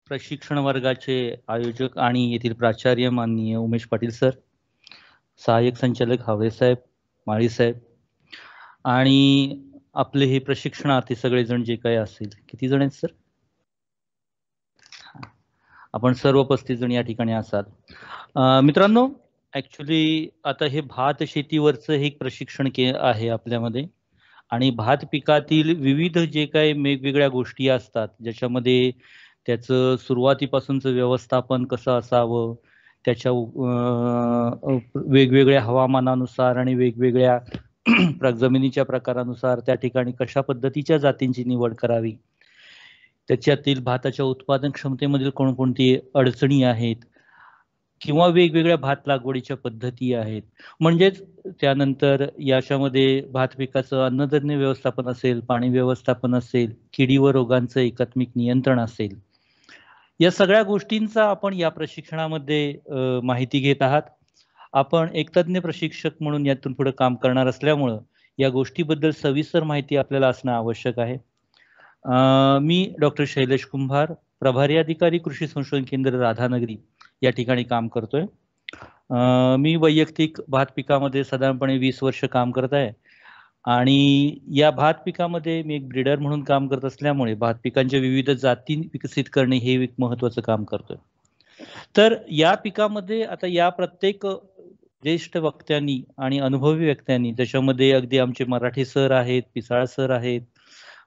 प्रशिक्षण वर्गाचे आयोजक आणि येथील प्राचार्य माननीय उमेश पाटील सर, सहाय्यक संचालक हावरे साहेब, माळी साहेब आणि आपले हे प्रशिक्षणार्थी सगळेजण जे काही असेल, किती जण आहेत सर? आपण सर्व 35 जण या ठिकाणी असाल. मित्रांनो, ऍक्च्युली आता हे भात शेतीवरचं हे एक प्रशिक्षण आहे आपल्यामध्ये आणि भात पिकातील विविध जे काही वेगवेगळ्या गोष्टी असतात ज्याच्यामध्ये त्याचं सुरुवातीपासूनचं व्यवस्थापन कसं असावं, त्याच्या वेगवेगळ्या हवामानानुसार आणि वेगवेगळ्या जमिनीच्या प्रकारानुसार त्या ठिकाणी कशा पद्धतीच्या जातींची निवड करावी, त्याच्यातील भाताच्या उत्पादन क्षमतेमधील कोणकोणती अडचणी आहेत किंवा वेगवेगळ्या भात लागवडीच्या पद्धती आहेत, म्हणजेच त्यानंतर याच्यामध्ये भात पिकाचं अन्नधान्य व्यवस्थापन असेल, पाणी व्यवस्थापन असेल, किडी व रोगांचं एकात्मिक नियंत्रण असेल, या सगळ्या गोष्टींचा आपण या प्रशिक्षणामध्ये माहिती घेत आहात. आपण एक तज्ञ प्रशिक्षक म्हणून यातून पुढे काम करणार असल्यामुळं या गोष्टीबद्दल सविस्तर माहिती आपल्याला असणं आवश्यक आहे. मी डॉक्टर शैलेश कुंभार, प्रभारी अधिकारी कृषी संशोधन केंद्र राधानगरी या ठिकाणी काम करतोय. मी वैयक्तिक भात पिकामध्ये साधारणपणे 20 वर्ष काम करत आहे आणि या भात पिकामध्ये मी एक ब्रीडर म्हणून काम करत असल्यामुळे भात पिकांच्या विविध जाती विकसित करणे हे एक महत्त्वाचं काम करतोय. तर या पिकामध्ये आता या प्रत्येक ज्येष्ठ वक्त्यांनी आणि अनुभवी व्यक्त्यांनी, त्याच्यामध्ये अगदी आमचे मराठी सर आहेत, पिसाळ सर आहेत,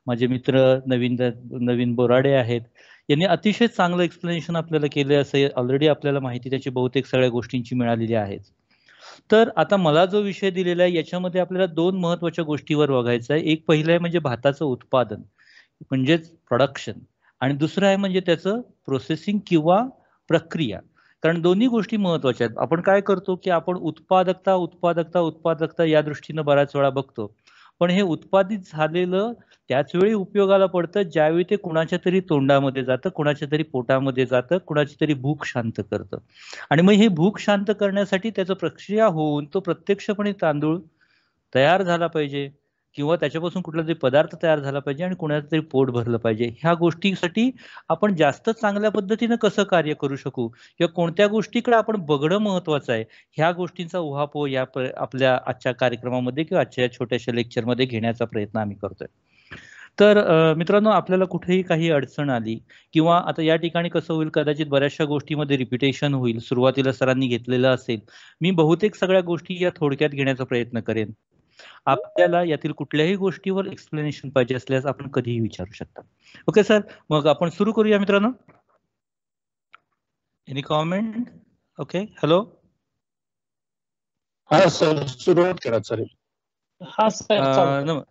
माझे मित्र नवीन बोराडे आहेत, यांनी अतिशय चांगलं एक्सप्लेनेशन आपल्याला केलं असे ऑलरेडी आपल्याला माहिती त्याची बहुतेक सगळ्या गोष्टींची मिळालेली आहे. तर आता मला जो विषय दिलेला आहे याच्यामध्ये आपल्याला 2 महत्त्वाच्या गोष्टीवर बघायचं आहे. एक पहिलं आहे म्हणजे भाताचं उत्पादन म्हणजेच प्रोडक्शन आणि दुसरं आहे म्हणजे त्याचं प्रोसेसिंग किंवा प्रक्रिया. कारण दोन्ही गोष्टी महत्त्वाच्या आहेत. आपण काय करतो की आपण उत्पादकता या दृष्टीनं बऱ्याच वेळा बघतो, पण हे उत्पादित झालेलं त्याच वेळी उपयोगाला पडतं ज्यावेळी ते कुणाच्या तरी तोंडामध्ये जातं, कुणाच्या तरी पोटामध्ये जातं, कुणाची तरी भूक शांत करतं. आणि मग हे भूक शांत करण्यासाठी त्याचं प्रक्रिया होऊन तो प्रत्यक्षपणे तांदूळ तयार झाला पाहिजे किंवा त्याच्यापासून कुठला तरी पदार्थ तयार झाला पाहिजे आणि कुणाचं तरी पोट भरलं पाहिजे. ह्या गोष्टीसाठी आपण जास्त चांगल्या पद्धतीनं कसं कार्य करू शकू किंवा कोणत्या गोष्टीकडे आपण बघणं महत्वाचं आहे, ह्या गोष्टींचा उहापोह या आपल्या आजच्या कार्यक्रमामध्ये किंवा आजच्या छोट्याशा लेक्चरमध्ये घेण्याचा प्रयत्न आम्ही करतोय. तर मित्रांनो, आपल्याला कुठेही काही अडचण आली किंवा आता या ठिकाणी कसं होईल, कदाचित बऱ्याचशा गोष्टीमध्ये रिपिटेशन होईल, सुरुवातीला सरांनी घेतलेलं असेल, मी बहुतेक सगळ्या गोष्टी या थोडक्यात घेण्याचा प्रयत्न करेन. आपल्याला यातील कुठल्याही गोष्टीवर एक्सप्लेनेशन पाहिजे असल्यास आपण कधीही विचारू शकता. ओके सर, मग आपण सुरू करूया मित्रांनो. Any comment? Okay, hello. हा सर, सुरुवात करा चालेल. हा सर,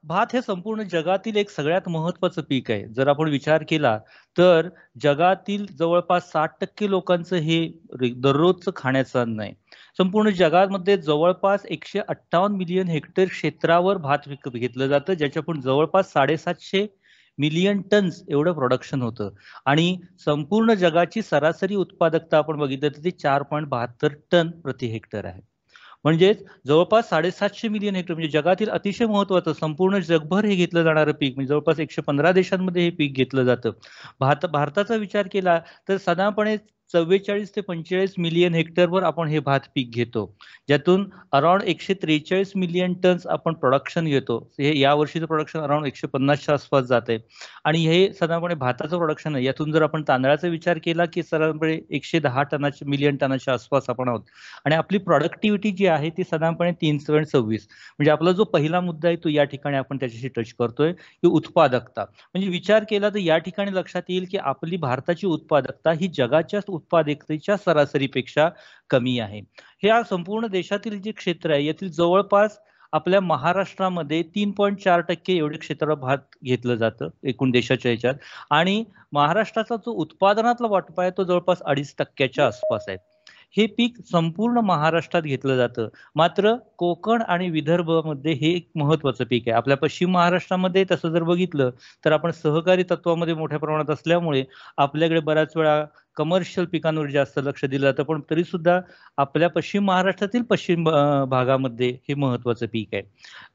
भात हे संपूर्ण जगातील एक सगळ्यात महत्त्वाचं पीक आहे. जर आपण विचार केला तर जगातील जवळपास 60% लोकांचं हे दररोजचं खाण्याचं अन्न आहे. संपूर्ण जगामध्ये जवळपास 158 मिलियन हेक्टर क्षेत्रावर भात घेतलं जातं, ज्याच्यातून जवळपास 750 मिलियन टन्स एवढं प्रोडक्शन होतं आणि संपूर्ण जगाची सरासरी उत्पादकता आपण बघितलं तर ती 4.72 टन प्रति हेक्टर आहे. म्हणजेच जवळपास 750 मिलियन हेक्टर म्हणजे जगातील अतिशय महत्त्वाचं संपूर्ण जगभर हे घेतलं जाणारं पीक म्हणजे जवळपास 115 देशांमध्ये हे पीक घेतलं जातं. भारताचा विचार केला तर साधारणपणे 44 ते 45 मिलियन हेक्टरवर आपण हे भात पीक घेतो, ज्यातून अराउंड 143 मिलियन टन्स आपण प्रोडक्शन घेतो. हे या वर्षीचं प्रोडक्शन अराउंड 150च्या आसपास जात आहे आणि हे साधारणपणे भाताचं प्रोडक्शन आहे. यातून जर आपण तांदळाचा विचार केला की साधारणपणे 110 मिलियन टनाच्या आसपास आपण आहोत आणि आपली प्रोडक्टिव्हिटी जी आहे ती साधारणपणे 326. म्हणजे आपला जो पहिला मुद्दा आहे तो या ठिकाणी आपण त्याच्याशी टच करतोय की उत्पादकता. म्हणजे विचार केला तर या ठिकाणी लक्षात येईल की आपली भारताची उत्पादकता ही जगाच्या उत्पादकतेच्या सरासरीपेक्षा कमी आहे. हे संपूर्ण देशातील जे क्षेत्र आहे यातील जवळपास आपल्या महाराष्ट्रामध्ये 3.4% एवढे क्षेत्र भात घेतलं जातं एकूण देशाच्या ह्याच्यात आणि महाराष्ट्राचा जो उत्पादनातला वाटा आहे तो जवळपास 2.5% आसपास आहे. हे पीक संपूर्ण महाराष्ट्रात घेतलं जातं. मात्र कोकण आणि विदर्भामध्ये हे एक महत्वाचं पीक आहे. आपल्या पश्चिम महाराष्ट्रामध्ये तसं जर बघितलं तर आपण सहकारी तत्वामध्ये मोठ्या प्रमाणात असल्यामुळे आपल्याकडे बऱ्याच वेळा कमर्शियल पिकांवर जास्त लक्ष दिलं जातं, पण तरी सुद्धा आपल्या पश्चिम महाराष्ट्रातील पश्चिम भागामध्ये हे महत्वाचं पीक आहे.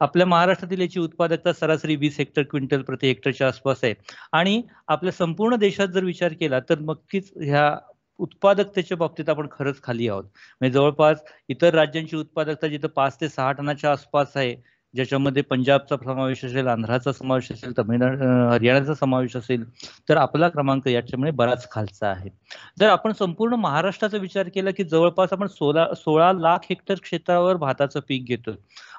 आपल्या महाराष्ट्रातील याची उत्पादकता सरासरी 20 हेक्टर क्विंटल प्रति हेक्टरच्या आसपास आहे आणि आपल्या संपूर्ण देशात जर विचार केला तर नक्कीच ह्या उत्पादकतेच्या बाबतीत आपण खरंच खाली आहोत. म्हणजे जवळपास इतर राज्यांची उत्पादकता जिथं 5 ते 6 टनाच्या आसपास आहे, ज्याच्यामध्ये पंजाबचा समावेश असेल, आंध्राचा समावेश असेल, तमिळनाडू हरियाणाचा समावेश असेल, तर आपला क्रमांक याच्यामुळे बराच खालचा आहे. जर आपण संपूर्ण महाराष्ट्राचा विचार केला की जवळपास आपण 16 लाख हेक्टर क्षेत्रावर भाताचं पीक घेतोय.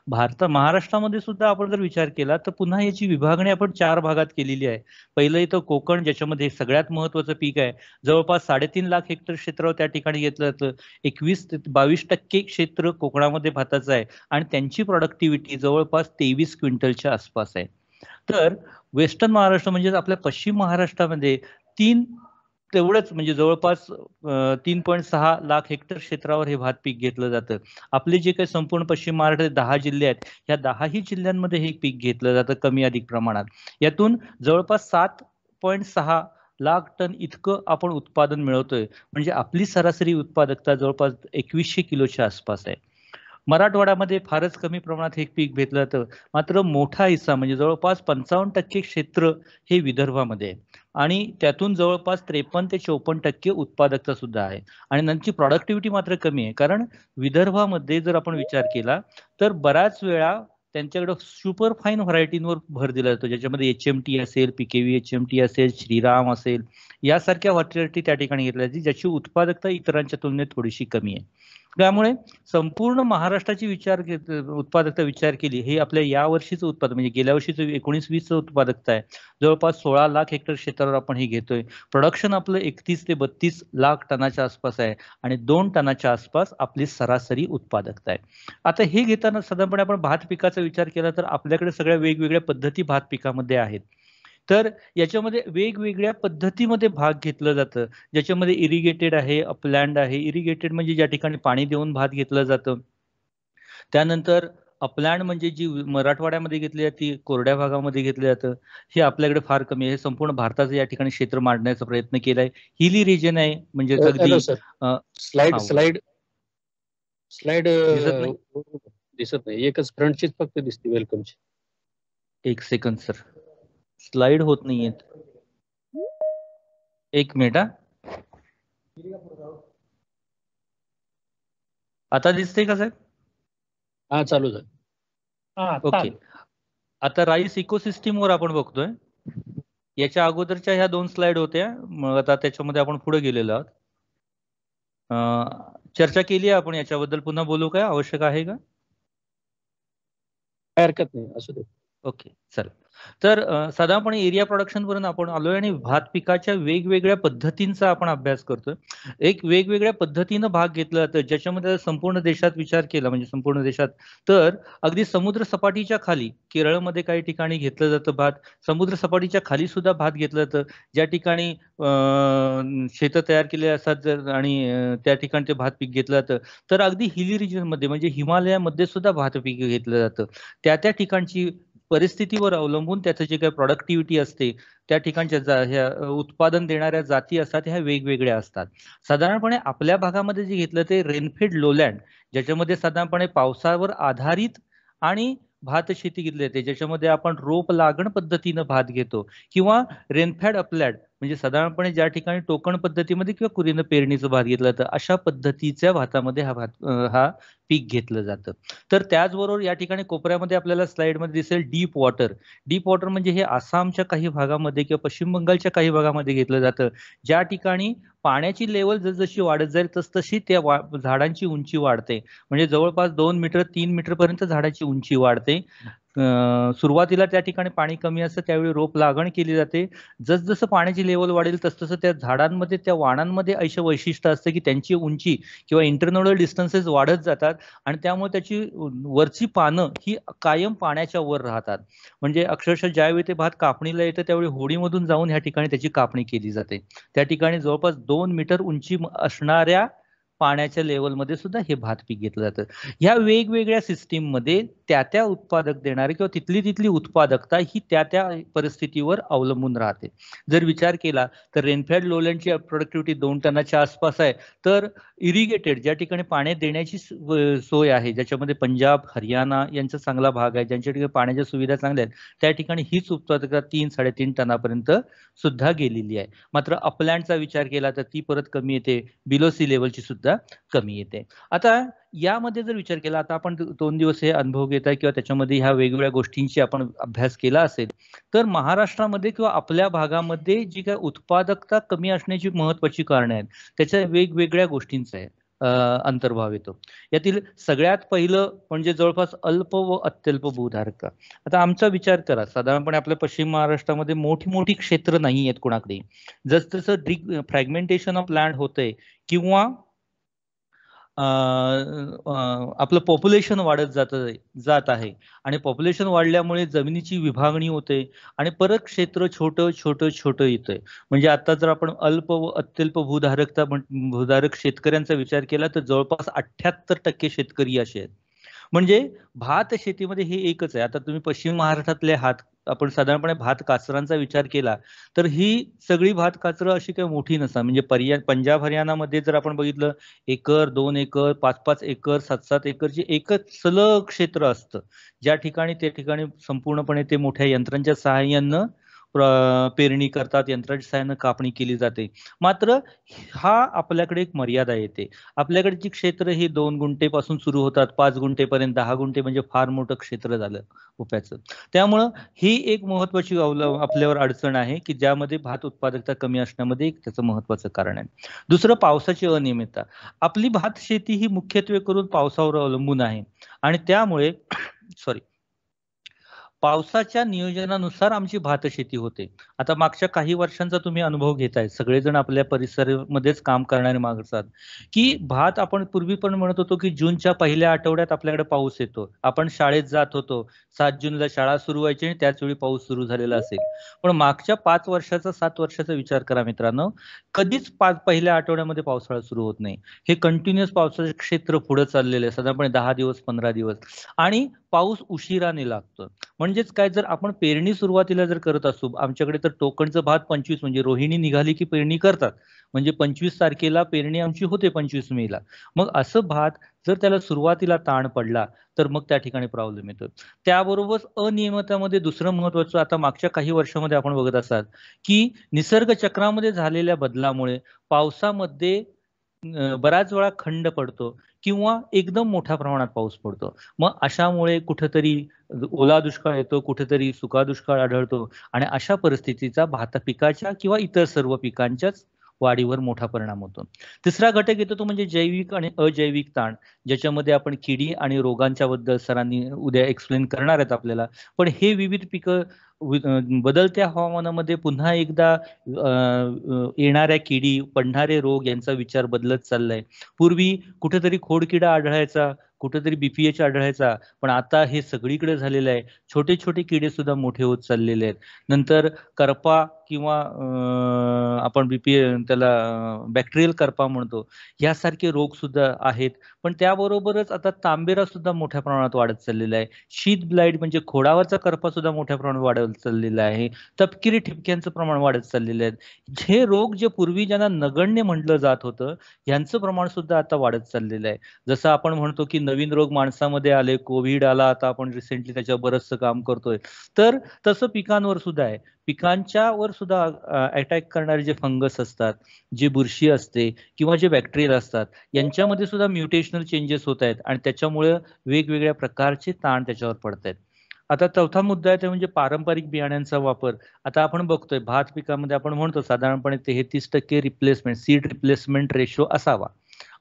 महाराष्ट्रामध्ये सुद्धा आपण जर विचार केला तर पुन्हा याची विभागणी आपण 4 भागात केलेली आहे. पहिलं इथं कोकण, ज्याच्यामध्ये सगळ्यात महत्वाचं पीक आहे. जवळपास 3.5 लाख हेक्टर क्षेत्रावर त्या ठिकाणी घेतलं जातं. 21 ते 22% क्षेत्र कोकणामध्ये भाताचं आहे आणि त्यांची प्रोडक्टिव्हिटी जवळपास 23 क्विंटलच्या आसपास आहे. तर वेस्टर्न महाराष्ट्र म्हणजे आपल्या पश्चिम महाराष्ट्रामध्ये तेवढंच म्हणजे जवळपास 3.6 लाख हेक्टर क्षेत्रावर हे भात पीक घेतलं जातं. आपले जे काही संपूर्ण पश्चिम महाराष्ट्रात 10 जिल्हे आहेत, या 10ही जिल्ह्यांमध्ये हे पीक घेतलं जातं कमी अधिक प्रमाणात. यातून जवळपास 7.6 लाख टन इतकं आपण उत्पादन मिळवतोय. म्हणजे आपली सरासरी उत्पादकता जवळपास 2100 किलोच्या आसपास आहे. मराठवाड्यामध्ये फारच कमी प्रमाणात हे पीक घेतलं जातं. मात्र मोठा हिस्सा म्हणजे जवळपास 55% क्षेत्र हे विदर्भामध्ये आहे आणि त्यातून जवळपास 53 ते 54% उत्पादकता सुद्धा आहे. आणि नंतर प्रोडक्टिव्हिटी मात्र कमी आहे, कारण विदर्भामध्ये जर आपण विचार केला तर बऱ्याच वेळा त्यांच्याकडे सुपर फाईन व्हरायटींवर भर दिला जातो, ज्याच्यामध्ये HMT असेल, PKV HMT असेल, श्रीराम असेल, यासारख्या व्हरायटी त्या ठिकाणी घेतल्या जाते, ज्याची उत्पादकता इतरांच्या तुलनेत थोडीशी कमी आहे. त्यामुळे संपूर्ण महाराष्ट्राची उत्पादकता विचार केली, हे आपल्या या वर्षीचं उत्पादन म्हणजे गेल्या वर्षीचं 19-20चं उत्पादकता आहे. जवळपास 16 लाख हेक्टर क्षेत्रावर आपण हे घेतोय. प्रोडक्शन आपलं 31 ते 32 लाख टनाच्या आसपास आहे आणि 2 टनाच्या आसपास आपली सरासरी उत्पादकता आहे. आता हे घेताना साधारणपणे आपण भात पिकाचा विचार केला तर आपल्याकडे सगळ्या वेगवेगळ्या पद्धती भात पिकामध्ये आहेत. तर याच्यामध्ये वेगवेगळ्या पद्धतीमध्ये भाग घेतलं जातं, ज्याच्यामध्ये इरिगेटेड आहे, अपलँड आहे. इरिगेटेड म्हणजे ज्या ठिकाणी पाणी देऊन भात घेतलं जातं. त्यानंतर अपलँड म्हणजे जी मराठवाड्यामध्ये घेतली जाते, कोरड्या भागामध्ये घेतलं जातं. हे आपल्याकडे फार कमी आहे. संपूर्ण भारताचं या ठिकाणी क्षेत्र मांडण्याचा प्रयत्न केलाय. हिली रिजन आहे म्हणजे अगदी स्लाइड दिसत नाही. दिसत नाही, एकच फ्रंटचीच फक्त दिसते वेलकमची. एक सेकंद सर, स्लाइड होत नाहीयेत. एक मिनिट. आता दिसते का साहेब? हा, चालू झालं. ओके. आता राईस इकोसिस्टीम वर आपण बघतोय. याच्या अगोदरच्या ह्या 2 स्लाइड होत्या, मग आता त्याच्यामध्ये आपण पुढे गेलेलो आहोत. चर्चा केली आहे आपण याच्याबद्दल, पुन्हा बोलू काय, आवश्यक आहे का? हरकत नाही, असू दे. ओके, चल. तर साधारणपणे एरिया प्रोडक्शन पर्यंत आपण आलोय आणि भात पिकाच्या वेगवेगळ्या पद्धतींचा आपण अभ्यास करतोय. एक वेगवेगळ्या पद्धतीनं भाग घेतला जातं, ज्याच्यामध्ये संपूर्ण देशात विचार केला म्हणजे संपूर्ण देशात तर अगदी समुद्र सपाटीच्या खाली केरळमध्ये काही ठिकाणी घेतलं जातं भात. समुद्र सपाटीच्या खाली सुद्धा भात घेतलं जातं, ज्या ठिकाणी शेतं तयार केले असतात आणि त्या ठिकाणी ते भात पीक घेतलं जातं. तर अगदी हिली रिजन मध्ये म्हणजे हिमालयामध्ये सुद्धा भात पीक घेतलं जातं. त्या ठिकाणची परिस्थितीवर अवलंबून त्याचं जे काही प्रोडक्टिव्हिटी असते, त्या ठिकाणच्या ह्या उत्पादन देणाऱ्या जाती असतात, ह्या वेगवेगळ्या असतात. साधारणपणे आपल्या भागामध्ये जे घेतलं ते रेनफेड लोलँड, ज्याच्यामध्ये साधारणपणे पावसावर आधारित आणि भात शेती घेतली जाते, ज्याच्यामध्ये आपण रोप लागण पद्धतीनं भात घेतो, किंवा रेनफेड अपलँड म्हणजे साधारणपणे ज्या ठिकाणी टोकण पद्धतीमध्ये किंवा कुरीनं पेरणीचं भात घेतलं जातं, अशा पद्धतीच्या भातामध्ये हा पीक घेतलं जातं. तर त्याचबरोबर या ठिकाणी कोपऱ्यामध्ये आपल्याला स्लाइडमध्ये दिसेल डीप वॉटर. डीप वॉटर म्हणजे हे आसामच्या काही भागामध्ये किंवा पश्चिम बंगालच्या काही भागामध्ये घेतलं जातं, ज्या ठिकाणी पाण्याची लेवल जसजशी वाढत जाईल तसतशी त्या झाडांची उंची वाढते. म्हणजे जवळपास 2 मीटर 3 मीटर पर्यंत झाडाची उंची वाढते. सुरुवातीला त्या ठिकाणी पाणी कमी असतं, त्यावेळी रोप लागण केली जाते. जसजसं पाण्याची लेवल वाढेल तसतसं त्या झाडांमध्ये, त्या वाणांमध्ये असे वैशिष्ट्य असतं की त्यांची उंची किंवा इंटरनोडल डिस्टन्सेस वाढत जातात आणि त्यामुळे त्याची वरची पानं ही कायम पाण्याच्या वर राहतात. म्हणजे अक्षरशः ज्यावेळी ते भात कापणीला येतं त्यावेळी होडीमधून जाऊन ह्या ठिकाणी त्याची कापणी केली जाते. त्या ठिकाणी जवळपास 2 मीटर उंची असणाऱ्या पाण्याच्या लेवलमध्ये सुद्धा हे भात पीक घेतलं जातं. ह्या वेगवेगळ्या सिस्टीम मध्ये त्या उत्पादक देणारे किंवा तिथली उत्पादकता ही त्या परिस्थितीवर अवलंबून राहते. जर विचार केला तर रेनफेड लोलँडची प्रोडक्टिव्हिटी 2 टनाच्या आसपास आहे, तर इरिगेटेड ज्या ठिकाणी पाणी देण्याची सोय आहे, ज्याच्यामध्ये पंजाब हरियाणा यांचा चांगला भाग आहे, ज्यांच्या ठिकाणी पाण्याच्या सुविधा चांगल्या आहेत, त्या ठिकाणी हीच उत्पादकता 3-3.5 टनापर्यंत सुद्धा गेलेली आहे. मात्र अपलँडचा विचार केला तर ती परत कमी येते, बिलो सी लेवलची सुद्धा कमी येते. आता यामध्ये जर विचार केला, आता आपण 2 दिवस हे अनुभव घेत आहे किंवा त्याच्यामध्ये ह्या वेगवेगळ्या गोष्टींची आपण अभ्यास केला असेल, तर महाराष्ट्रामध्ये किंवा आपल्या भागामध्ये जी काय उत्पादकता कमी असण्याची महत्वाची कारणं आहेत, त्याच्या वेगवेगळ्या गोष्टींचा आहे अंतर्भाव येतो. यातील सगळ्यात पहिलं म्हणजे जवळपास अल्प व अत्यल्प भूधारकता. आता आमचा विचार करा, साधारणपणे आपल्या पश्चिम महाराष्ट्रामध्ये मोठी क्षेत्र नाही आहेत कोणाकडे. जसं फ्रॅगमेंटेशन ऑफ लँड होतंय किंवा आपलं पॉप्युलेशन वाढत जात आहे आणि पॉप्युलेशन वाढल्यामुळे जमिनीची विभागणी होते आणि परत क्षेत्र छोटं येतंय. म्हणजे आता जर आपण अल्प व अत्यल्प भूधारक शेतकऱ्यांचा विचार केला तर जवळपास 78% शेतकरी असे आहेत. म्हणजे भात शेतीमध्ये हे एकच आहे. आता तुम्ही पश्चिम महाराष्ट्रातले आपण साधारणपणे भात काचरांचा विचार केला तर ही सगळी भात काचरं अशी काही मोठी नसतात. म्हणजे पंजाब हरियाणामध्ये जर आपण बघितलं 1 एकर 2 एकर 5-5 एकर 7-7 एकरचे एकच सलग क्षेत्र असतं, ज्या ठिकाणी त्या ठिकाणी संपूर्णपणे ते मोठ्या यंत्रांच्या सहाय्यानं पेरणी करतात, यंत्राच्या सहाय्यानं कापणी केली जाते. मात्र हा आपल्याकडे एक मर्यादा येते. आपल्याकडची क्षेत्र ही 2 गुंठेपासून सुरू होतात, 5 गुंठेपर्यंत, 10 गुंठे म्हणजे फार मोठं क्षेत्र झालं उप्याचं. त्यामुळं ही एक महत्वाची आपल्यावर अडचण आहे की ज्यामध्ये भात उत्पादकता कमी असण्यामध्ये एक त्याचं महत्वाचं कारण आहे. दुसरं पावसाची अनियमितता. आपली भात शेती ही मुख्यत्वे करून पावसावर अवलंबून आहे आणि त्यामुळे पावसाच्या नियोजनानुसार आमची भात शेती होते. आता मागच्या काही वर्षांचा तुम्ही अनुभव घेताय, सगळेजण आपल्या परिसरामध्येच काम करणारे माणसात, की भात आपण पूर्वी पण म्हणत होतो की जूनच्या पहिल्या आठवड्यात आपल्याकडे पाऊस येतो. आपण शाळेत जात होतो, 7 जूनला शाळा सुरू व्हायची आणि त्याच वेळी पाऊस सुरू झालेला असेल. पण मागच्या 7 वर्षाचा विचार करा मित्रांनो, कधीच पहिल्या आठवड्यामध्ये पावसाळा सुरू होत नाही. हे कंटिन्युअस पावसाचे क्षेत्र पुढे चाललेलं आहे, साधारणपणे 10 दिवस 15 दिवस, आणि पाऊस उशिराने लागतो. म्हणजेच काय, जर आपण पेरणी सुरुवातीला जर करत असू, आमच्याकडे तर टोकणचं भात 25 म्हणजे रोहिणी निघाली की पेरणी करतात, म्हणजे 25 तारखेला पेरणी आमची होते 25 मेला. मग असं भात जर त्याला सुरुवातीला ताण पडला तर मग त्या ठिकाणी प्रॉब्लेम येतो. त्याबरोबर अनियमिततामध्ये दुसरं महत्वाचं, आता मागच्या काही वर्षामध्ये आपण बघत असाल की निसर्ग चक्रामध्ये झालेल्या बदलामुळे पावसामध्ये बऱ्याच वेळा खंड पडतो किंवा एकदम मोठ्या प्रमाणात पाऊस पडतो. मग अशामुळे कुठेतरी ओला दुष्काळ येतो, कुठेतरी सुका दुष्काळ आढळतो आणि अशा परिस्थितीचा भात पिकाच्या किंवा इतर सर्व पिकांच्याच वाढीवर मोठा परिणाम होतो. तिसरा घटक येतो तो म्हणजे जैविक आणि अजैविक ताण, ज्याच्यामध्ये आपण किडी आणि रोगांच्या बद्दल सरांनी उद्या एक्सप्लेन करणार आहेत आपल्याला. पण हे विविध पिकं बदलत्या हवामानामध्ये पुन्हा एकदा येणाऱ्या किडी, पडणारे रोग यांचा विचार बदलत चाललाय. पूर्वी कुठेतरी खोडकिडा आढळायचा, कुठेतरी BPH आढळायचा, पण आता हे सगळीकडे झालेलं आहे. छोटे किडे सुद्धा मोठे होत चाललेले आहेत. नंतर करपा किंवा आपण त्याला बॅक्टेरियल करपा म्हणतो, यासारखे रोग सुद्धा आहेत. पण त्याबरोबरच आता तांबेरा सुद्धा मोठ्या प्रमाणात वाढत चाललेला आहे. शीत ब्लाइट म्हणजे खोडावरचा करपा सुद्धा मोठ्या प्रमाणात वाढत चाललेला आहे. तपकिरी ठिपक्यांचं प्रमाण वाढत चाललेलं आहे. हे रोग जे पूर्वी ज्यांना नगण्य म्हटलं जात होतं, यांचं प्रमाण सुद्धा आता वाढत चाललेलं आहे. जसं आपण म्हणतो की नवीन रोग माणसामध्ये आले, कोविड आला, आता आपण रिसेंटली त्याच्यावर बरंचसं काम करतोय, तर तसं पिकांवर सुद्धा आहे. पिकांच्यावर सुद्धा अटॅक करणारे जे फंगस असतात, जे बुरशी असते किंवा जे बॅक्टेरिया असतात, यांच्यामध्ये सुद्धा म्युटेशनल चेंजेस होत आहेत आणि त्याच्यामुळे वेगवेगळ्या प्रकारचे ताण त्याच्यावर पडत आहेत. आता चौथा मुद्दा आहे ते म्हणजे पारंपरिक बियाण्यांचा वापर. आता आपण बघतोय भात पिकामध्ये आपण म्हणतो साधारणपणे 33% रिप्लेसमेंट, सीड रिप्लेसमेंट रेशो असावा.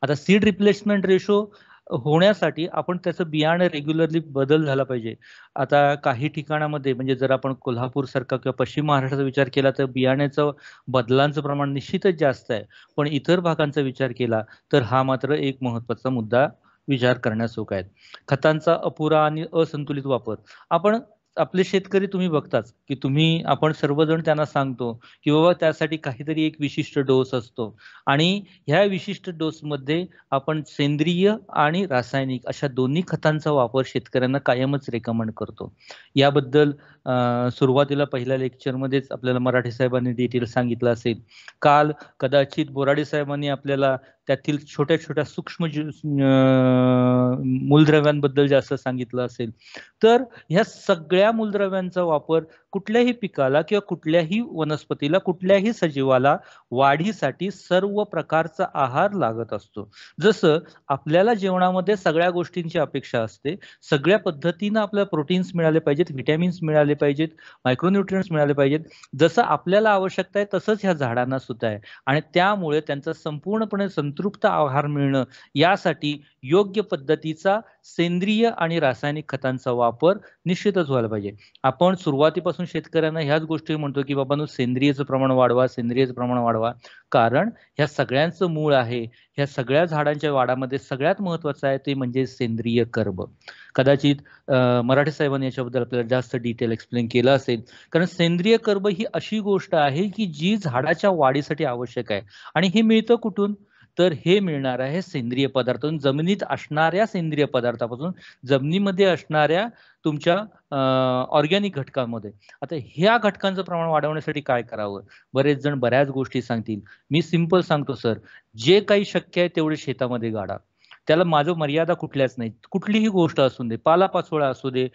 आता सीड रिप्लेसमेंट रेशो होण्यासाठी आपण त्याचं बियाणं रेग्युलरली बदल झाला पाहिजे. आता काही ठिकाणामध्ये म्हणजे जर आपण कोल्हापूर सारखा किंवा पश्चिम महाराष्ट्राचा विचार केला तर बियाण्याचं बदलांचं प्रमाण निश्चितच जास्त आहे. पण इतर भागांचा विचार केला तर हा मात्र एक महत्वाचा मुद्दा विचार करण्याजोगा आहे. खतांचा अपुरा आणि असंतुलित वापर. आपण आपले शेतकरी तुम्ही बघताच की आपण सर्वजण त्यांना सांगतो की बाबा त्यासाठी काहीतरी एक विशिष्ट डोस असतो आणि ह्या विशिष्ट डोसमध्ये आपण सेंद्रिय आणि रासायनिक अशा दोन्ही खतांचा वापर शेतकऱ्यांना कायमच रेकमेंड करतो. याबद्दल सुरुवातीला पहिल्या लेक्चरमध्येच आपल्याला मराठे साहेबांनी डिटेल सांगितलं असेल. काल कदाचित बोराडे साहेबांनी आपल्याला त्यातील छोट्या छोट्या सूक्ष्म मूलद्रव्यांबद्दल जास्त सांगितलं असेल. तर ह्या सगळ्या मूलद्रव्यांचा वापर कुठल्याही पिकाला किंवा कुठल्याही वनस्पतीला कुठल्याही सजीवाला वाढीसाठी सर्व प्रकारचा आहार लागत असतो. जसं आपल्याला जेवणामध्ये सगळ्या गोष्टींची अपेक्षा असते, सगळ्या पद्धतीनं आपल्याला प्रोटीन्स मिळाले पाहिजेत, व्हिटॅमिन्स मिळाले पाहिजेत, मायक्रोन्यूट्रियंट्स मिळाले पाहिजेत, जसं आपल्याला आवश्यकता आहे तसंच ह्या झाडांना सुद्धा आहे. आणि त्यामुळे त्यांचा संपूर्णपणे संतृप्त आहार मिळणं यासाठी योग्य पद्धतीचा सेंद्रिय आणि रासायनिक खतांचा वापर निश्चितच व्हायला पाहिजे. आपण सुरुवातीपासून शेतकऱ्यांना ह्याच गोष्टी म्हणतो की बाबांनो सेंद्रियचं प्रमाण वाढवा, सेंद्रियचं प्रमाण वाढवा, कारण ह्या सगळ्यांचं मूळ आहे, ह्या सगळ्या झाडांच्या वाढामध्ये सगळ्यात महत्वाचं आहे ते म्हणजे सेंद्रिय कर्ब. कदाचित मराठे साहेबांनी याच्याबद्दल आपल्याला जास्त डिटेल एक्सप्लेन केलं असेल, कारण सेंद्रिय कर्ब ही अशी गोष्ट आहे की जी झाडाच्या वाढीसाठी आवश्यक आहे. आणि हे मिळतं कुठून? तर हे मिळणार आहे सेंद्रिय पदार्थातून, जमिनीत असणाऱ्या सेंद्रिय पदार्थापासून, जमिनीमध्ये असणाऱ्या तुमच्या ऑर्गॅनिक घटकांमध्ये. आता ह्या घटकांचं प्रमाण वाढवण्यासाठी काय करावं? बरेच जण बऱ्याच गोष्टी सांगतील. मी सिंपल सांगतो सर, जे काही शक्य आहे तेवढे शेतामध्ये गाडा. त्याला माझं मर्यादा कुठल्याच नाही. कुठलीही गोष्ट असू दे, पालापाचोळा असू दे,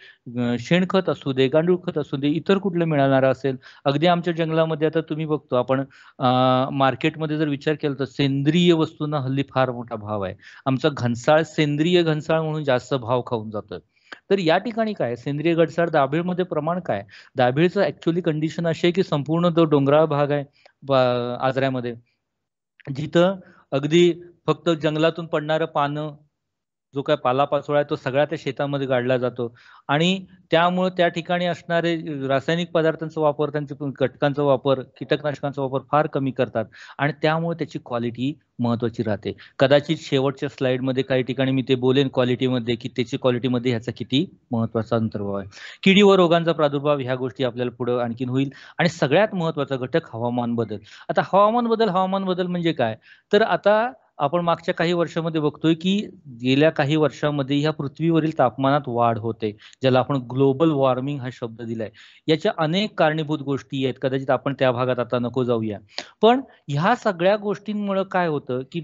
शेणखत असू दे, गांडूळ खत असू दे, इतर कुठलं मिळणारं असेल. अगदी आमच्या जंगलामध्ये आता तुम्ही बघतो आपण मार्केटमध्ये जर विचार केला तर सेंद्रिय वस्तूंना हल्ली फार मोठा भाव आहे. आमचा घनसाळ सेंद्रिय घनसाळ म्हणून जास्त भाव खाऊन जातोय. तर या ठिकाणी काय सेंद्रिय घनसाळ दाभीळमध्ये प्रमाण काय? दाभीळचं ऍक्च्युअली कंडिशन अशी आहे की संपूर्ण जो डोंगराळ भाग आहे आजऱ्यामध्ये, जिथं अगदी फक्त जंगलातून पडणारं पानं, जो काय पालापाचोळा आहे तो सगळ्या त्या शेतामध्ये गाडला जातो आणि त्यामुळे त्या ठिकाणी असणारे रासायनिक पदार्थांचा वापर, त्यांच्या घटकांचा वापर, कीटकनाशकांचा वापर फार कमी करतात आणि त्यामुळे त्याची क्वालिटी महत्वाची राहते. कदाचित शेवटच्या स्लाइडमध्ये काही ठिकाणी मी ते बोलेन क्वालिटीमध्ये की त्याची क्वालिटीमध्ये ह्याचा किती महत्वाचा अंतर्भाव आहे. किडी व रोगांचा प्रादुर्भाव ह्या गोष्टी आपल्याला पुढे आणखीन होईल. आणि सगळ्यात महत्वाचा घटक हवामान बदल. आता हवामान बदल म्हणजे काय? तर आता आपण मागच्या काही वर्षामध्ये बघतोय की गेल्या काही वर्षामध्ये ह्या पृथ्वीवरील तापमानात वाढ होते, ज्याला आपण ग्लोबल वॉर्मिंग हा शब्द दिलाय. याच्या अनेक कारणीभूत गोष्टी आहेत, कदाचित आपण त्या भागात आता नको जाऊया. पण ह्या सगळ्या गोष्टींमुळे काय होतं की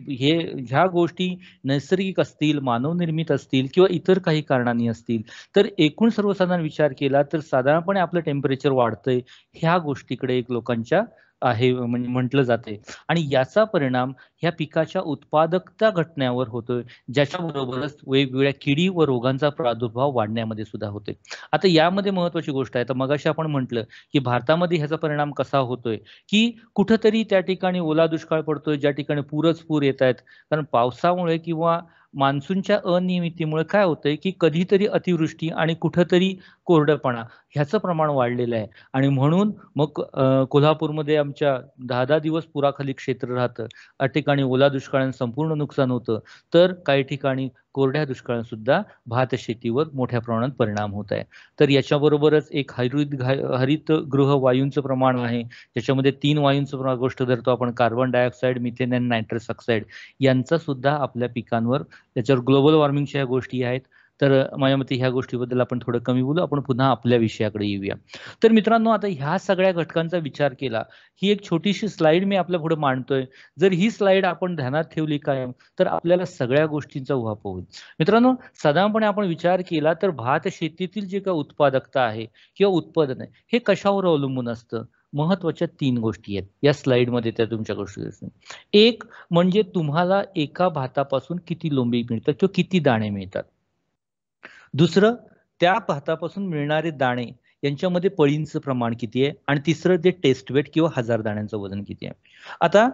ह्या गोष्टी नैसर्गिक असतील, मानवनिर्मित असतील किंवा इतर काही कारणांनी असतील, तर एकूण सर्वसाधारण विचार केला तर साधारणपणे आपलं टेम्परेचर वाढतंय ह्या गोष्टीकडे एक लोकांच्या आहे म्हणजे म्हटलं जाते. आणि याचा परिणाम ह्या पिकाच्या उत्पादकता घटण्यावर होतोय, ज्याच्याबरोबरच वेगवेगळ्या किडी व रोगांचा प्रादुर्भाव वाढण्यामध्ये सुद्धा होतोय. आता यामध्ये महत्वाची गोष्ट आहे, तर मगाशी आपण म्हटलं की भारतामध्ये ह्याचा परिणाम कसा होतोय की कुठंतरी त्या ठिकाणी ओला दुष्काळ पडतोय, ज्या ठिकाणी पूरच पूर येत आहेत. कारण पावसामुळे किंवा मान्सूनच्या अनियमिततेमुळे काय होतंय की कधीतरी अतिवृष्टी आणि कुठंतरी कोरडपणा ह्याचं प्रमाण वाढलेलं आहे. आणि म्हणून मग कोल्हापूरमध्ये आमच्या 10-10 दिवस पुराखाली क्षेत्र राहतं, त्या ठिकाणी ओला दुष्काळाने संपूर्ण नुकसान होतं. तर काही ठिकाणी कोरड्या दुष्काळाने सुद्धा भात शेतीवर मोठ्या प्रमाणात परिणाम होत आहे. तर याच्याबरोबरच एक हरितगृह वायूंचं प्रमाण आहे, ज्याच्यामध्ये 3 वायूंचं गोष्ट धरतो आपण, कार्बन डायऑक्साईड, मिथेन आणि नायट्रस ऑक्साईड, यांचा सुद्धा आपल्या पिकांवर, त्याच्यावर ग्लोबल वॉर्मिंगच्या ह्या गोष्टी आहेत. तर माझ्या मते ह्या गोष्टीबद्दल आपण थोडं कमी बोलू, आपण पुन्हा आपल्या विषयाकडे येऊया. तर मित्रांनो, आता ह्या सगळ्या घटकांचा विचार केला, ही एक छोटीशी स्लाइड मी आपल्या पुढे मांडतोय. जर ही स्लाइड आपण ध्यानात ठेवली कायम, तर आपल्याला सगळ्या गोष्टींचा उहापोह होईल. मित्रांनो, साधारणपणे आपण विचार केला तर भात शेतीतील जे काही उत्पादकता आहे किंवा उत्पादन आहे, हे कशावर अवलंबून असतं? महत्वाच्या 3 गोष्टी आहेत या स्लाइडमध्ये, त्या तुमच्या गोष्टी असतील. एक म्हणजे तुम्हाला एका भातापासून किती लोंबी मिळतात किंवा किती दाणे मिळतात. दुसरं, त्या भातापासून मिळणारे दाणे यांच्यामध्ये पळींचं प्रमाण किती आहे. आणि तिसरं, ते टेस्ट वेट किंवा 1000 दाण्यांचं वजन किती आहे. आता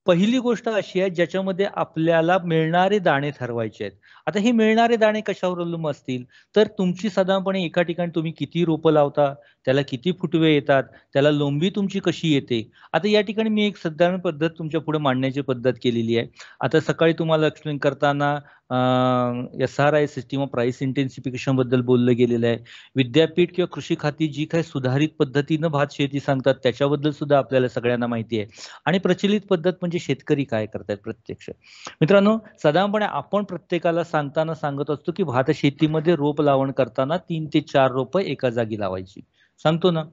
पहिली गोष्ट अशी आहे ज्याच्यामध्ये आपल्याला मिळणारे दाणे ठरवायचे आहेत. आता हे मिळणारे दाणे कशावर अवलंबून असतील, तर तुमची साधारणपणे एका ठिकाणी तुम्ही किती रोपं लावता, त्याला किती फुटवे येतात, त्याला लोंबी तुमची कशी येते. आता या ठिकाणी मी एक साधारण पद्धत तुमच्या पुढे मांडण्याची पद्धत केलेली आहे. आता सकाळी तुम्हाला एक्सप्लेन करताना SRI सिस्टीम ऑफ प्राइस इंटेन्सिफिकेशन बद्दल बोललं गेलेलं आहे. विद्यापीठ किंवा कृषी खाती जी काही सुधारित पद्धतीनं भात शेती सांगतात त्याच्याबद्दल सुद्धा आपल्याला सगळ्यांना माहिती आहे. आणि प्रचलित पद्धत म्हणजे शेतकरी काय करतात प्रत्यक्ष. मित्रांनो, साधारणपणे आपण प्रत्येकाला सांगताना सांगत असतो की भात शेतीमध्ये रोप लावण करताना 3 ते 4 रोप एका जागी लावायची सांगतो ना.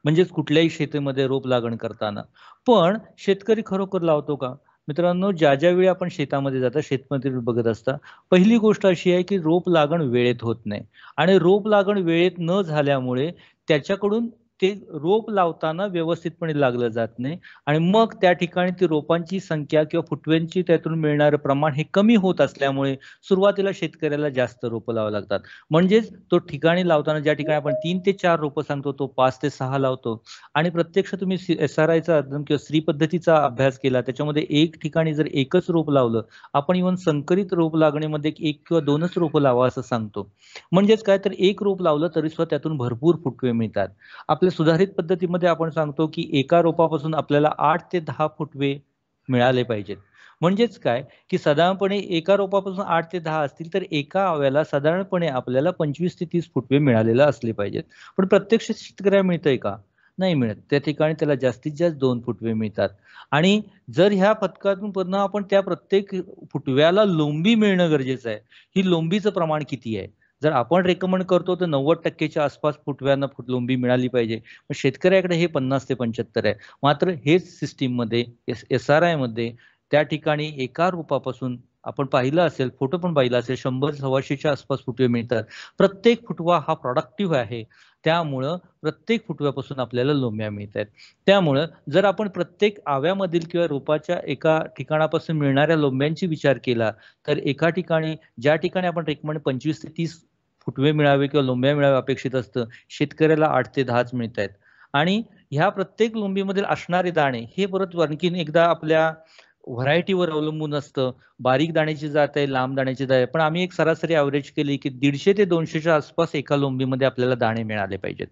म्हणजेच कुठल्याही शेतीमध्ये रोप लागण करताना. पण शेतकरी खरोखर लावतो का? मित्रांनो, ज्या वेळी आपण शेतामध्ये जाता, शेतमध्ये बघत असता, पहिली गोष्ट अशी आहे की रोप लागण वेळेत होत नाही. आणि रोप लागण वेळेत न झाल्यामुळे त्याच्याकडून ते रोप लावताना व्यवस्थितपणे लागलं जात नाही. आणि मग त्या ठिकाणी ती रोपांची संख्या किंवा फुटव्यांची त्यातून मिळणारं प्रमाण हे कमी होत असल्यामुळे सुरुवातीला शेतकऱ्याला जास्त रोपं लावावं लागतात. म्हणजेच तो ठिकाणी लावताना ज्या ठिकाणी आपण 3 ते 4 रोपं सांगतो तो 5 ते 6 लावतो. आणि प्रत्यक्ष तुम्ही SRIचा किंवा स्त्री पद्धतीचा अभ्यास केला, त्याच्यामध्ये एक ठिकाणी जर एकच रोप लावलं, आपण इव्हन संकरित रोप लागणीमध्ये 1 किंवा 2च रोपं लावा असं सांगतो. म्हणजेच काय, तर एक रोप लावलं तरी सुद्धा त्यातून भरपूर फुटवे मिळतात. आपल्या सुधारित पद्धतीमध्ये आपण सांगतो की एका रोपापासून आपल्याला 8 ते 10 फुटवे मिळाले पाहिजेत. म्हणजेच काय की साधारणपणे एका रोपापासून 8 ते 10 असतील तर एका आव्याला साधारणपणे आपल्याला 25 ते 30 फुटवे मिळालेले असले पाहिजेत. पण प्रत्यक्ष शेतकऱ्याला मिळतंय का? नाही मिळत. त्या ठिकाणी त्याला जास्तीत जास्त 2 फुटवे मिळतात. आणि जर ह्या पथकातून पुन्हा आपण त्या प्रत्येक फुटव्याला लोंबी मिळणं गरजेचं आहे. ही लोंबीचं प्रमाण किती आहे? जर आपण रेकमेंड करतो तर 90% आसपास फुटव्यांना लोंबी मिळाली पाहिजे. पण शेतकऱ्याकडे हे 50 ते 75 आहे. मात्र हेच सिस्टीममध्ये SRI मध्ये त्या ठिकाणी एका रोपापासून आपण पाहिलं असेल, फोटो पण पाहिला असेल, 100-125च्या आसपास फुटवे मिळतात. प्रत्येक फुटवा हा प्रोडक्टिव्ह आहे. त्यामुळं प्रत्येक फुटव्यापासून आपल्याला लोंब्या मिळत आहेत. त्यामुळं जर आपण प्रत्येक आव्यामधील किंवा रोपाच्या एका ठिकाणापासून मिळणाऱ्या लोंब्यांची विचार केला तर एका ठिकाणी ज्या ठिकाणी आपण रेकमेंड 25 ते 30 फुटवे मिळावे किंवा लोंब्या मिळावे अपेक्षित असतं, शेतकऱ्याला 8 ते 10च मिळत आहेत. आणि ह्या प्रत्येक लोंबीमधील असणारे दाणे हे परत आणखीन एकदा आपल्या व्हरायटीवर अवलंबून असतं. बारीक दाण्याची जात आहे, लांब दाण्याची जात आहे. पण आम्ही एक सरासरी ॲव्हरेज केली की 150 ते 200च्या आसपास एका लोंबीमध्ये आपल्याला दाणे मिळाले पाहिजेत.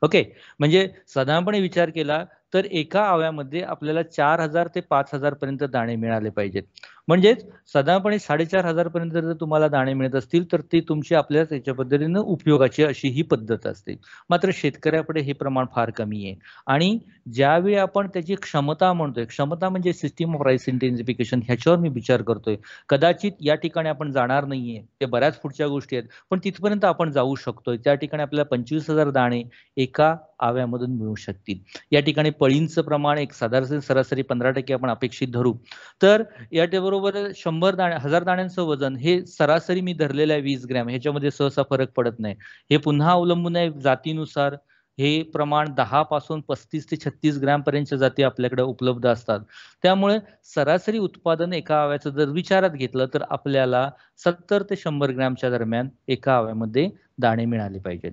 ओके, म्हणजे साधारणपणे विचार केला तर एका आव्यामध्ये आपल्याला 4000 ते 5000 पर्यंत दाणे मिळाले पाहिजेत. म्हणजेच साधारणपणे 4500 पर्यंत जर तुम्हाला दाणे मिळत असतील तर ते तुमची आपल्या त्याच्या पद्धतीनं उपयोगाची अशी ही पद्धत असते. मात्र शेतकऱ्याकडे हे प्रमाण फार कमी आहे. आणि ज्यावेळी आपण त्याची क्षमता म्हणतोय, क्षमता म्हणजे सिस्टीम ऑफ प्राइस इंटेन्सिफिकेशन, ह्याच्यावर मी विचार करतोय. कदाचित या ठिकाणी आपण जाणार नाहीये, ते बऱ्याच पुढच्या गोष्टी आहेत, पण तिथपर्यंत आपण जाऊ शकतोय. त्या ठिकाणी आपल्याला 25,000 दाणे एका आव्यामधून मिळू शकतील. या ठिकाणी पळींचं प्रमाण एक साधारण सरासरी 15% आपण अपेक्षित धरू. तर या बरोबर 100 दाणे 1000 दाण्यांचं वजन हे सरासरी मी धरलेलं आहे 20 ग्रॅम. ह्याच्यामध्ये सहसा फरक पडत नाही. हे पुन्हा अवलंबून आहे जातीनुसार. हे प्रमाण 10 पासून 35 ते 36 ग्रॅम पर्यंतच्या जाती आपल्याकडे उपलब्ध असतात. त्यामुळे सरासरी उत्पादन एका आव्याचं जर विचारात घेतलं तर आपल्याला 70 ते 100 ग्रॅमच्या दरम्यान एका आव्यामध्ये दाणे मिळाले पाहिजेत.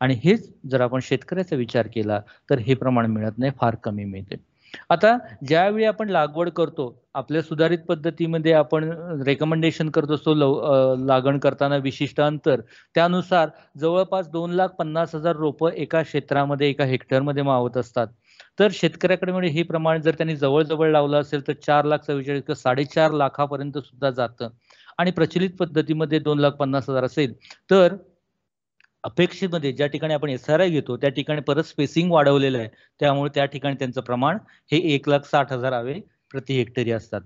आणि हेच जर आपण शेतकऱ्याचा विचार केला तर हे प्रमाण मिळत नाही, फार कमी मिळते. आता ज्यावेळी आपण लागवड करतो, आपल्या सुधारित पद्धतीमध्ये आपण रेकमेंडेशन करत असतो लागण करताना विशिष्ट अंतर, त्यानुसार जवळपास 2,50,000 रोपं एका क्षेत्रामध्ये एका हेक्टरमध्ये मावत असतात. तर शेतकऱ्याकडे म्हणजे हे प्रमाण जर त्यांनी जवळ लावलं असेल तर 4,44,000 किंवा 4.5 लाखापर्यंत सुद्धा जातं. आणि प्रचलित पद्धतीमध्ये 2,50,000 असेल तर अपेक्षेमध्ये ज्या ठिकाणी आपण SRI घेतो त्या ठिकाणी परत स्पेसिंग वाढवलेलं आहे. त्यामुळे त्या ठिकाणी त्यांचं प्रमाण हे 1,60,000 आवे प्रति हेक्टरी असतात.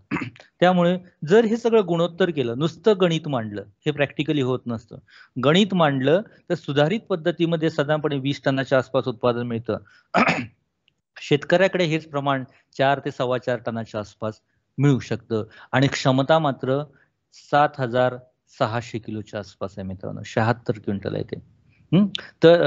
त्यामुळे जर हे सगळं गुणोत्तर केलं, नुसतं गणित मांडलं, हे प्रॅक्टिकली होत नसतं. गणित मांडलं तर सुधारित पद्धतीमध्ये साधारणपणे 20 टनाच्या आसपास उत्पादन मिळतं. शेतकऱ्याकडे हेच प्रमाण 4 ते 4.25 टनाच्या आसपास मिळू शकतं. आणि क्षमता मात्र 7,600 किलोच्या आसपास आहे मित्रांनो. 76 क्विंटल आहे ते. तर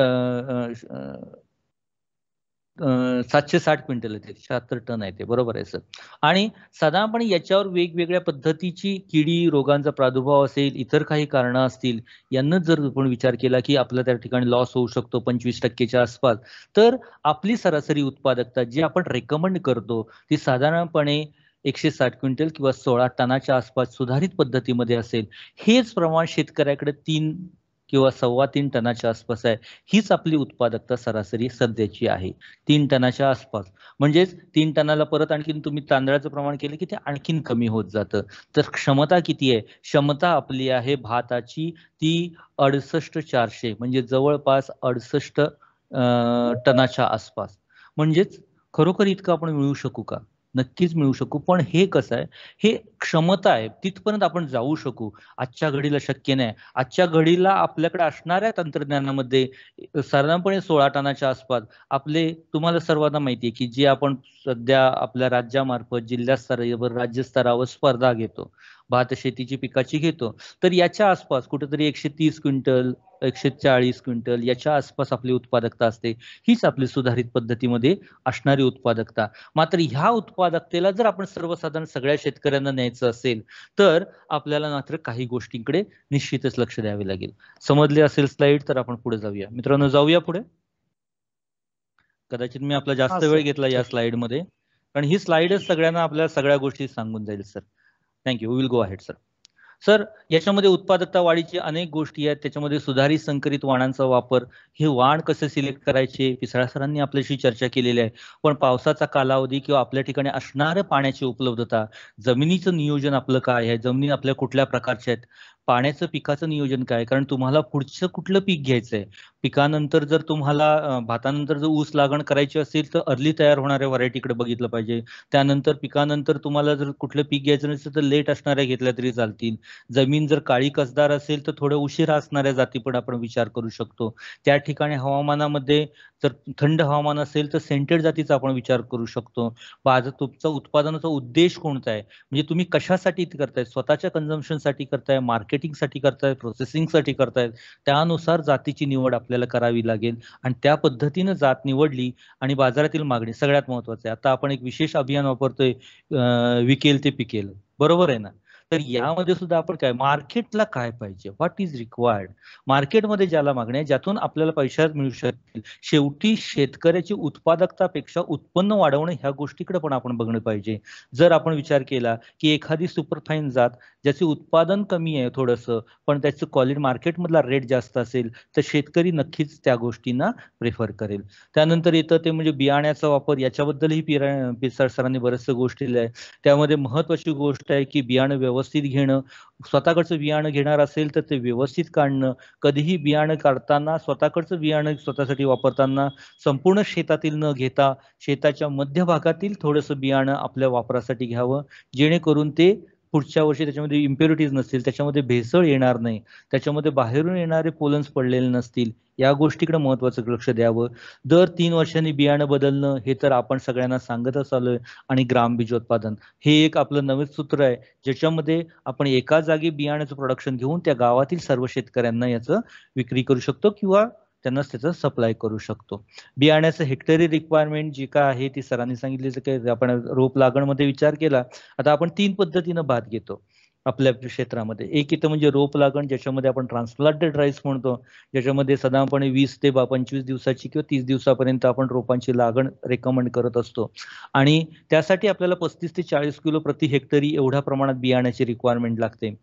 760 क्विंटल येते, 76 टन आहे ते, बरोबर आहे सर. आणि साधारणपणे याच्यावर वेगवेगळ्या पद्धतीची किडी रोगांचा प्रादुर्भाव असेल, इतर काही कारणं असतील, यांना जर आपण विचार केला की आपला त्या ठिकाणी लॉस होऊ शकतो 25%च्या आसपास, तर आपली सरासरी उत्पादकता जी आपण रेकमेंड करतो ती साधारणपणे 160 क्विंटल किंवा 16 टनाच्या आसपास सुधारित पद्धतीमध्ये असेल. हेच प्रमाण शेतकऱ्याकडे 3 किंवा 3.25 टनाच्या आसपास आहे. हीच आपली उत्पादकता सरासरी सध्याची आहे, 3 टनाच्या आसपास. म्हणजेच 3 टनाला परत आणखीन तुम्ही तांदळाचं प्रमाण केलं की ते आणखीन कमी होत जातं. तर क्षमता किती आहे? क्षमता आपली आहे भाताची ती 68,400 म्हणजे जवळपास 68 टनाच्या आसपास. म्हणजेच खरोखर इतकं आपण मिळवू शकू का? नक्कीच मिळू शकू, पण हे कसं आहे, हे क्षमता आहे, तिथपर्यंत आपण जाऊ शकू. आजच्या घडीला शक्य नाही. आजच्या घडीला आपल्याकडे असणाऱ्या तंत्रज्ञानामध्ये साधारणपणे 16 टनाच्या आसपास आपले, तुम्हाला सर्वांना माहिती आहे की जे आपण सध्या आपल्या राज्यामार्फत जिल्हास्तरावर राज्यस्तरावर स्पर्धा घेतो, भात शेतीची पिकाची घेतो, तर याच्या आसपास कुठेतरी 130 क्विंटल 140 क्विंटल याच्या आसपास आपली उत्पादकता असते. हीच आपली सुधारित पद्धतीमध्ये असणारी उत्पादकता. मात्र ह्या उत्पादकतेला जर आपण सर्वसाधारण सगळ्या शेतकऱ्यांना न्यायचं असेल तर आपल्याला मात्र काही गोष्टींकडे निश्चितच लक्ष द्यावे लागेल. समजले असेल स्लाइड, तर आपण पुढे जाऊया. मित्रांनो, जाऊया पुढे. कदाचित मी आपला जास्त वेळ घेतला या स्लाइड मध्ये, कारण ही स्लाइडच सगळ्यांना आपल्या सगळ्या गोष्टी सांगून जाईल. Sir thank you. We will go ahead sir. Sir, याच्यामध्ये उत्पादकता वाढीची अनेक गोष्टी आहेत. त्याच्यामध्ये सुधारित संकरित वाणांचा वापर, हे वाण कसे सिलेक्ट करायचे पिसाळा सरांनी आपल्याशी चर्चा केलेली आहे. पण पावसाचा कालावधी किंवा आपल्या ठिकाणी असणाऱ्या पाण्याची उपलब्धता, जमिनीचं नियोजन आपलं काय आहे, जमिनी आपल्या कुठल्या प्रकारच्या आहेत, पाण्याचं पिकाचं नियोजन काय, कारण तुम्हाला पुढचं कुठलं पीक घ्यायचंय. पिकानंतर जर तुम्हाला भातानंतर जर ऊस लागण करायची असेल तर अर्ली तयार होणाऱ्या व्हरायटीकडे बघितलं पाहिजे. त्यानंतर पिकानंतर तुम्हाला जर कुठलं पीक घ्यायचं नसेल तर लेट असणाऱ्या घेतल्या तरी चालतील. जमीन जर काळी कसदार असेल तर थोड्या उशिरा असणाऱ्या जाती पण आपण विचार करू शकतो. त्या ठिकाणी हवामानामध्ये जर थंड हवामान असेल तर सेंटेड जातीचा आपण विचार करू शकतो. तुमचा उत्पादनाचा उद्देश कोणता आहे, म्हणजे तुम्ही कशासाठी करताय, स्वतःच्या कन्झम्पशनसाठी करताय, मार्केटिंगसाठी करताय, प्रोसेसिंगसाठी करताय, त्यानुसार जातीची निवड आपल्याला करावी लागेल. आणि त्या पद्धतीनं जात निवडली आणि बाजारातील मागणी सगळ्यात महत्वाचं आहे. आता आपण एक विशेष अभियान वापरतोय, विकेल ते पिकेल, बरोबर आहे ना. तर यामध्ये सुद्धा आपण काय, मार्केटला काय पाहिजे, व्हॉट इज रिक्वायर्ड, मार्केटमध्ये ज्याला मागणी आहे ज्यातून आपल्याला पैसे मिळू शकतील. शेवटी शेतकऱ्याची उत्पादकतापेक्षा उत्पन्न वाढवणं ह्या गोष्टीकडे पण आपण बघणं पाहिजे. जर आपण विचार केला की एखादी सुपरफाईन जात ज्याचे उत्पादन कमी आहे थोडंसं, पण त्याचं क्वालिटी मार्केटमधला रेट जास्त असेल तर शेतकरी नक्कीच त्या गोष्टींना प्रेफर करेल. त्यानंतर येतं ते म्हणजे बियाण्याचा वापर. याच्याबद्दलही पिसाळ सरांनी बऱ्याचशा गोष्टी दिल्या आहे. त्यामध्ये महत्वाची गोष्ट आहे की बियाणं व्यवस्थित घेणं. स्वतःकडचं बियाणं घेणार असेल तर ते व्यवस्थित काढणं. कधीही बियाणं काढताना स्वतःकडचं बियाणं स्वतःसाठी वापरताना संपूर्ण शेतातील न घेता शेताच्या मध्यभागातील थोडंसं बियाणं आपल्या वापरासाठी घ्यावं, जेणेकरून ते पुढच्या वर्षी त्याच्यामध्ये इम्प्युरिटीज नसतील, त्याच्यामध्ये भेसळ येणार नाही, त्याच्यामध्ये बाहेरून येणारे पोलन्स पडलेले नसतील, या गोष्टीकडे महत्वाचं लक्ष द्यावं. दर 3 वर्षांनी बियाणं बदलणं हे तर आपण सगळ्यांना सांगतच आलोय. आणि ग्राम बीजोत्पादन हे एक आपलं नवीन सूत्र आहे, ज्याच्यामध्ये आपण एका जागी बियाण्याचं प्रोडक्शन घेऊन त्या गावातील सर्व शेतकऱ्यांना याचं विक्री करू शकतो किंवा त्यांनाच त्याचं सप्लाय करू शकतो. बियाण्याचं हेक्टरी रिक्वायरमेंट जी काय आहे ती सरांनी सांगितली. की आपण रोप लागणमध्ये विचार केला, आता आपण 3 पद्धतीनं भात घेतो आपल्या क्षेत्रामध्ये. एक इथं म्हणजे रोप लागण, ज्याच्यामध्ये आपण ट्रान्सप्लांटेड राईस म्हणतो, ज्याच्यामध्ये साधारणपणे 20 ते 25 दिवसाची किंवा 30 दिवसापर्यंत आपण रोपांची लागण रेकमेंड करत असतो. आणि त्यासाठी आपल्याला 35 ते 40 किलो प्रति हेक्टरी एवढ्या प्रमाणात बियाण्याची रिक्वायरमेंट लागते.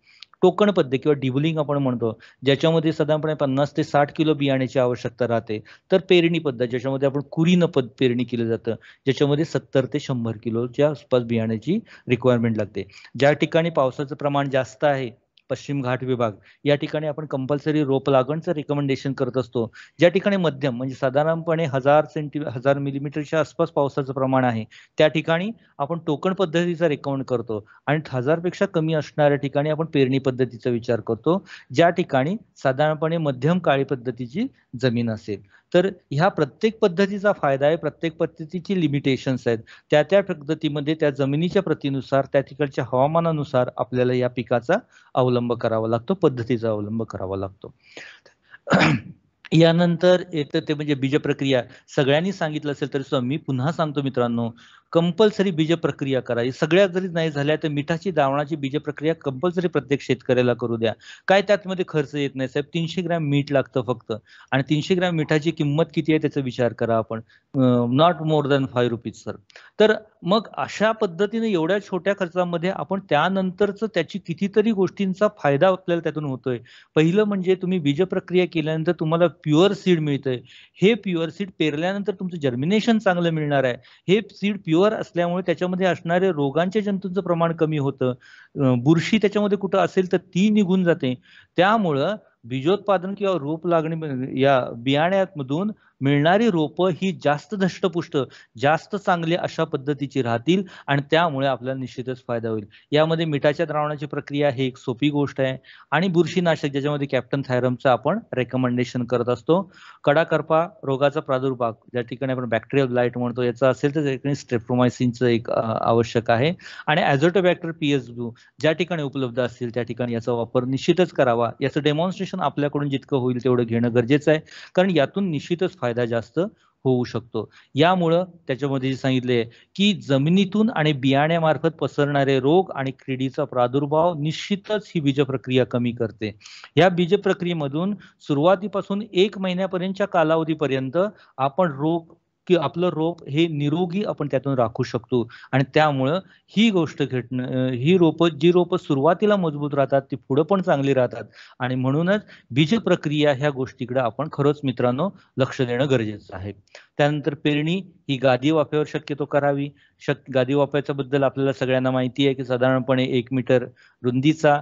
टोकण पद्धत किंवा डिबलिंग आपण म्हणतो, ज्याच्यामध्ये साधारणपणे 50 ते 60 किलो बियाण्याची आवश्यकता राहते. तर पेरणी पद्धत, ज्याच्यामध्ये आपण कुरीनं पेरणी केलं जातं, ज्याच्यामध्ये 70 ते 100 किलोच्या आसपास बियाण्याची रिक्वायरमेंट लागते. ज्या ठिकाणी पावसाचं प्रमाण जास्त आहे, पश्चिम घाट विभाग, या ठिकाणी आपण कंपल्सरी रोप लागणचं रिकमेंडेशन करत असतो. ज्या ठिकाणी मध्यम म्हणजे साधारणपणे 1000 मिलीमीटरच्या आसपास पावसाचं प्रमाण आहे, त्या ठिकाणी आपण टोकण पद्धतीचा रेकमेंड करतो. आणि 1000 पेक्षा कमी असणाऱ्या ठिकाणी आपण पेरणी पद्धतीचा विचार करतो, ज्या ठिकाणी साधारणपणे मध्यम काळी पद्धतीची जमीन असेल. तर ह्या प्रत्येक पद्धतीचा फायदा आहे, प्रत्येक पद्धतीची लिमिटेशन्स आहेत. त्या त्या पद्धतीमध्ये त्या जमिनीच्या प्रतीनुसार त्या ठिकाणच्या हवामानानुसार आपल्याला या पिकाचा अवलंब करावा लागतो, पद्धतीचा अवलंब करावा लागतो. यानंतर येतं ते म्हणजे बीज प्रक्रिया. सगळ्यांनी सांगितलं असेल तरी सुद्धा मी पुन्हा सांगतो मित्रांनो, कंपल्सरी बीज प्रक्रिया करा. सगळ्या जरी नाही झाल्या तर मिठाची द्रावणाची बीज प्रक्रिया कंपल्सरी प्रत्येक शेतकऱ्याला करू द्या. काय त्यामध्ये खर्च येत नाही साहेब, 300 ग्रॅम मीठ लागतं फक्त, आणि 300 ग्रॅम मिठाची किंमत किती आहे त्याचा विचार करा आपण, not more than 5 rupees sir. तर मग अशा पद्धतीने एवढ्या छोट्या खर्चामध्ये आपण त्यानंतरच त्याची कितीतरी गोष्टींचा फायदा आपल्याला त्यातून होतोय. पहिलं म्हणजे तुम्ही बीज प्रक्रिया केल्यानंतर तुम्हाला प्युअर सीड मिळतंय. हे प्युअर सीड पेरल्यानंतर तुमचं जर्मिनेशन चांगलं मिळणार आहे. हे सीड प्युअर असल्यामुळे त्याच्यामध्ये असणारे रोगांच्या जंतूंचं प्रमाण कमी होतं. बुरशी त्याच्यामध्ये कुठं असेल तर ती निघून जाते. त्यामुळं बीजोत्पादन किंवा रोप लागणे या बियाण्यामधून मिळणारी रोपं ही जास्त धष्टपुष्ट, जास्त चांगली अशा पद्धतीची राहतील आणि त्यामुळे आपल्याला निश्चितच फायदा होईल. यामध्ये मिठाच्या द्रावणाची प्रक्रिया ही एक सोपी गोष्ट आहे आणि बुरशीनाशक ज्याच्यामध्ये कॅप्टन थायरमचं आपण रेकमेंडेशन करत असतो. कडाकरपा रोगाचा प्रादुर्भाव ज्या ठिकाणी आपण बॅक्टेरियल ब्लाइट म्हणतो याचा असेल तर त्या ठिकाणी स्ट्रेप्टोमायसिनचं एक आवश्यक आहे आणि ॲझोटोबॅक्टर PS2 ज्या ठिकाणी उपलब्ध असतील त्या ठिकाणी याचा वापर निश्चितच करावा. याचं डेमॉन्स्ट्रेशन आपल्याकडून जितकं होईल तेवढं घेणं गरजेचं आहे, कारण यातून निश्चितच फायदा जास्त होऊ शकतो. यामुळं त्याच्यामध्ये सांगितले की जमिनीतून आणि बियाण्यामार्फत पसरणारे रोग आणि किडीचा प्रादुर्भाव निश्चितच ही बीज प्रक्रिया कमी करते. या बीज प्रक्रियेमधून सुरुवातीपासून 1 महिन्यापर्यंतच्या कालावधीपर्यंत आपण रोग की आपलं रोप हे निरोगी आपण त्यातून राखू शकतो आणि त्यामुळं ही गोष्ट घडणं, ही जी रोपं सुरुवातीला मजबूत राहतात ती पुढे पण चांगली राहतात आणि म्हणूनच बीज प्रक्रिया ह्या गोष्टीकडे आपण खरंच मित्रांनो लक्ष देणं गरजेचं आहे. त्यानंतर पेरणी ही गादी वाफ्यावर शक्यतो करावी. गादी वाफ्याच्या बद्दल आपल्याला सगळ्यांना माहिती आहे की साधारणपणे 1 मीटर रुंदीचा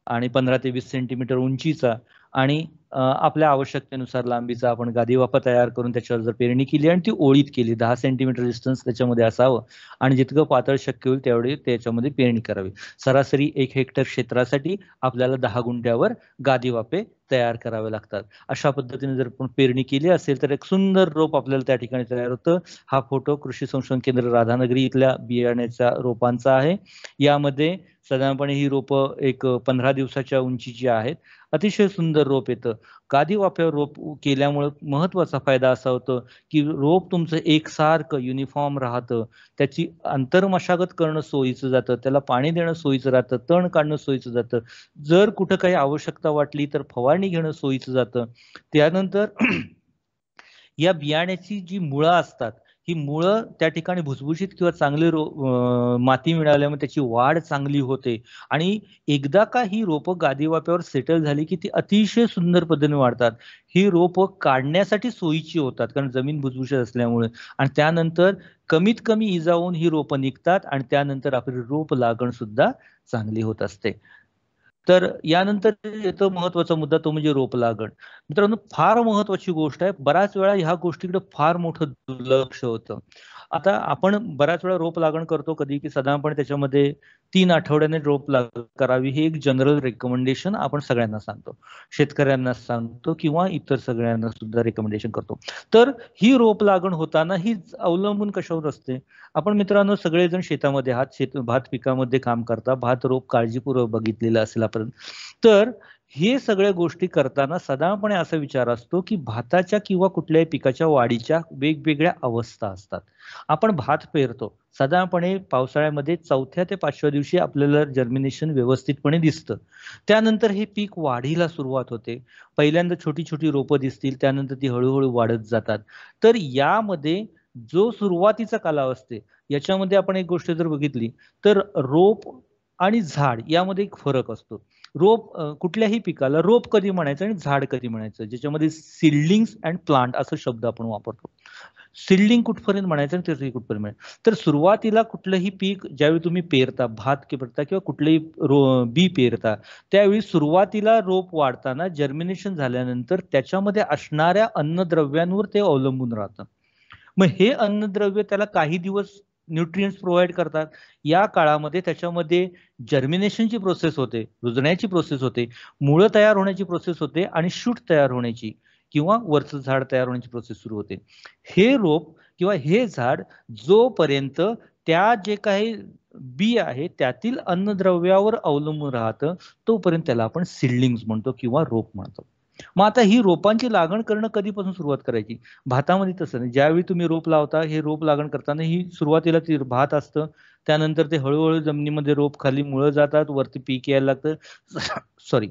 आणि 15 ते 20 सेंटीमीटर उंचीचा आणि आपल्या आवश्यकतेनुसार लांबीचा आपण गादी वाफा तयार करून त्याच्यावर जर पेरणी केली आणि ती ओळीत केली, 10 सेंटीमीटर डिस्टन्स त्याच्यामध्ये असावं आणि जितकं पातळ शक्य होईल तेवढी त्याच्यामध्ये पेरणी करावी. सरासरी 1 हेक्टर क्षेत्रासाठी आपल्याला 10 गुंठ्यावर गादी वाफे तयार करावे लागतात. अशा पद्धतीने जर आपण पेरणी केली असेल तर एक सुंदर रोप आपल्याला त्या ठिकाणी तयार होतं. हा फोटो कृषी संशोधन केंद्र राधानगरी इथल्या बियाण्याच्या रोपांचा आहे. यामध्ये साधारणपणे ही रोपं एक 15 दिवसाच्या उंचीची आहेत. अतिशय सुंदर रोप येतं. गादी वाफ्यावर रोप केल्यामुळे महत्वाचा फायदा असा होतो की रोप तुमचं एकसारखं युनिफॉर्म राहतं. त्याची अंतर्मशागत करणं सोयीचं जातं, त्याला पाणी देणं सोयीचं राहतं, तण काढणं सोयीचं जातं. जर कुठं काही आवश्यकता वाटली तर फवारणी घेणं सोयीचं जातं. त्यानंतर या बियाण्याची जी मुळं असतात ही मुळं त्या ठिकाणी भुसभुशीत किंवा चांगली माती मिळाल्यामुळे त्याची वाढ चांगली होते आणि एकदा का ही रोपं गादी वाफ्यावर सेटल झाली की ती अतिशय सुंदर पद्धतीने वाढतात. ही रोपं काढण्यासाठी सोयीची होतात कारण जमीन भुसभुशीत असल्यामुळे आणि त्यानंतर कमीत कमी इजा होऊन ही रोपं निघतात आणि त्यानंतर आपली रोप लागण सुद्धा चांगली होत असते. तर यानंतर येतो महत्वाचा मुद्दा तो म्हणजे रोप लागण. मित्रांनो फार महत्वाची गोष्ट आहे. बऱ्याच वेळा ह्या गोष्टीकडे फार मोठं दुर्लक्ष होतं. आता आपण बऱ्याच वेळा रोप लागण करतो कधी की साधारणपणे त्याच्यामध्ये 3 आठवड्याने रोप लागण करावी ही एक जनरल रेकमेंडेशन आपण सगळ्यांना सांगतो, शेतकऱ्यांना सांगतो किंवा इतर सगळ्यांना सुद्धा रेकमेंडेशन करतो. तर ही रोप लागण होताना ही अवलंबून कशावर असते. आपण मित्रांनो सगळेजण शेतामध्ये आहात, भात पिकामध्ये काम करता, भात रोप काळजीपूर्वक बघितलेलं असेल आपण. तर हे सगळ्या गोष्टी करताना साधारणपणे असा विचार असतो की भाताच्या किंवा कुठल्याही पिकाच्या वाढीच्या वेगवेगळ्या अवस्था असतात. आपण भात पेरतो साधारणपणे पावसाळ्यामध्ये 4थ्या ते 5व्या दिवशी आपल्याला जर्मिनेशन व्यवस्थितपणे दिसतं. त्यानंतर हे पीक वाढीला सुरुवात होते. पहिल्यांदा छोटी छोटी रोपं दिसतील, त्यानंतर ती हळूहळू वाढत जातात. तर यामध्ये जो सुरुवातीचा कालावधी याच्यामध्ये आपण एक गोष्ट जर बघितली तर रोप आणि झाड यामध्ये एक फरक असतो. रोप कुठल्याही पिकाला रोप कधी म्हणायचं आणि झाड कधी म्हणायचं, ज्याच्यामध्ये सीडलिंग्स अँड प्लांट असं शब्द आपण वापरतो. सीडलिंग कुठपर्यंत म्हणायचं आणि त्याचं कुठपर्यंत म्हणायचं. तर सुरुवातीला कुठलंही पीक ज्यावेळी तुम्ही पेरता, भात पेरता किंवा कुठलेही बी पेरता, त्यावेळी सुरुवातीला रोप वाढताना जर्मिनेशन झाल्यानंतर त्याच्यामध्ये असणाऱ्या अन्नद्रव्यांवर ते अवलंबून राहतं. मग हे अन्नद्रव्य त्याला काही दिवस न्यूट्रिएंट्स प्रोव्हाइड करतात. या काळामध्ये त्याच्यामध्ये जर्मिनेशनची प्रोसेस होते, रुजण्याची प्रोसेस होते, मुळं तयार होण्याची प्रोसेस होते आणि शूट तयार होण्याची किंवा वरचं झाड तयार होण्याची प्रोसेस सुरू होते. हे रोप किंवा हे झाड जोपर्यंत त्या जे काही बी आहे त्यातील अन्नद्रव्यावर अवलंबून राहतं तोपर्यंत त्याला आपण सीडलिंग्स म्हणतो किंवा रोप म्हणतो. मग आता ही रोपांची लागण करणं कधीपासून सुरुवात करायची? भातामध्ये तसं नाही. ज्यावेळी तुम्ही रोप लावता, हे रोप लागण करताना ही सुरुवातीला ती भात असतं, त्यानंतर ते हळूहळू जमिनीमध्ये रोप खाली मुळं जातात, वरती पीक यायला लागतं. सॉरी,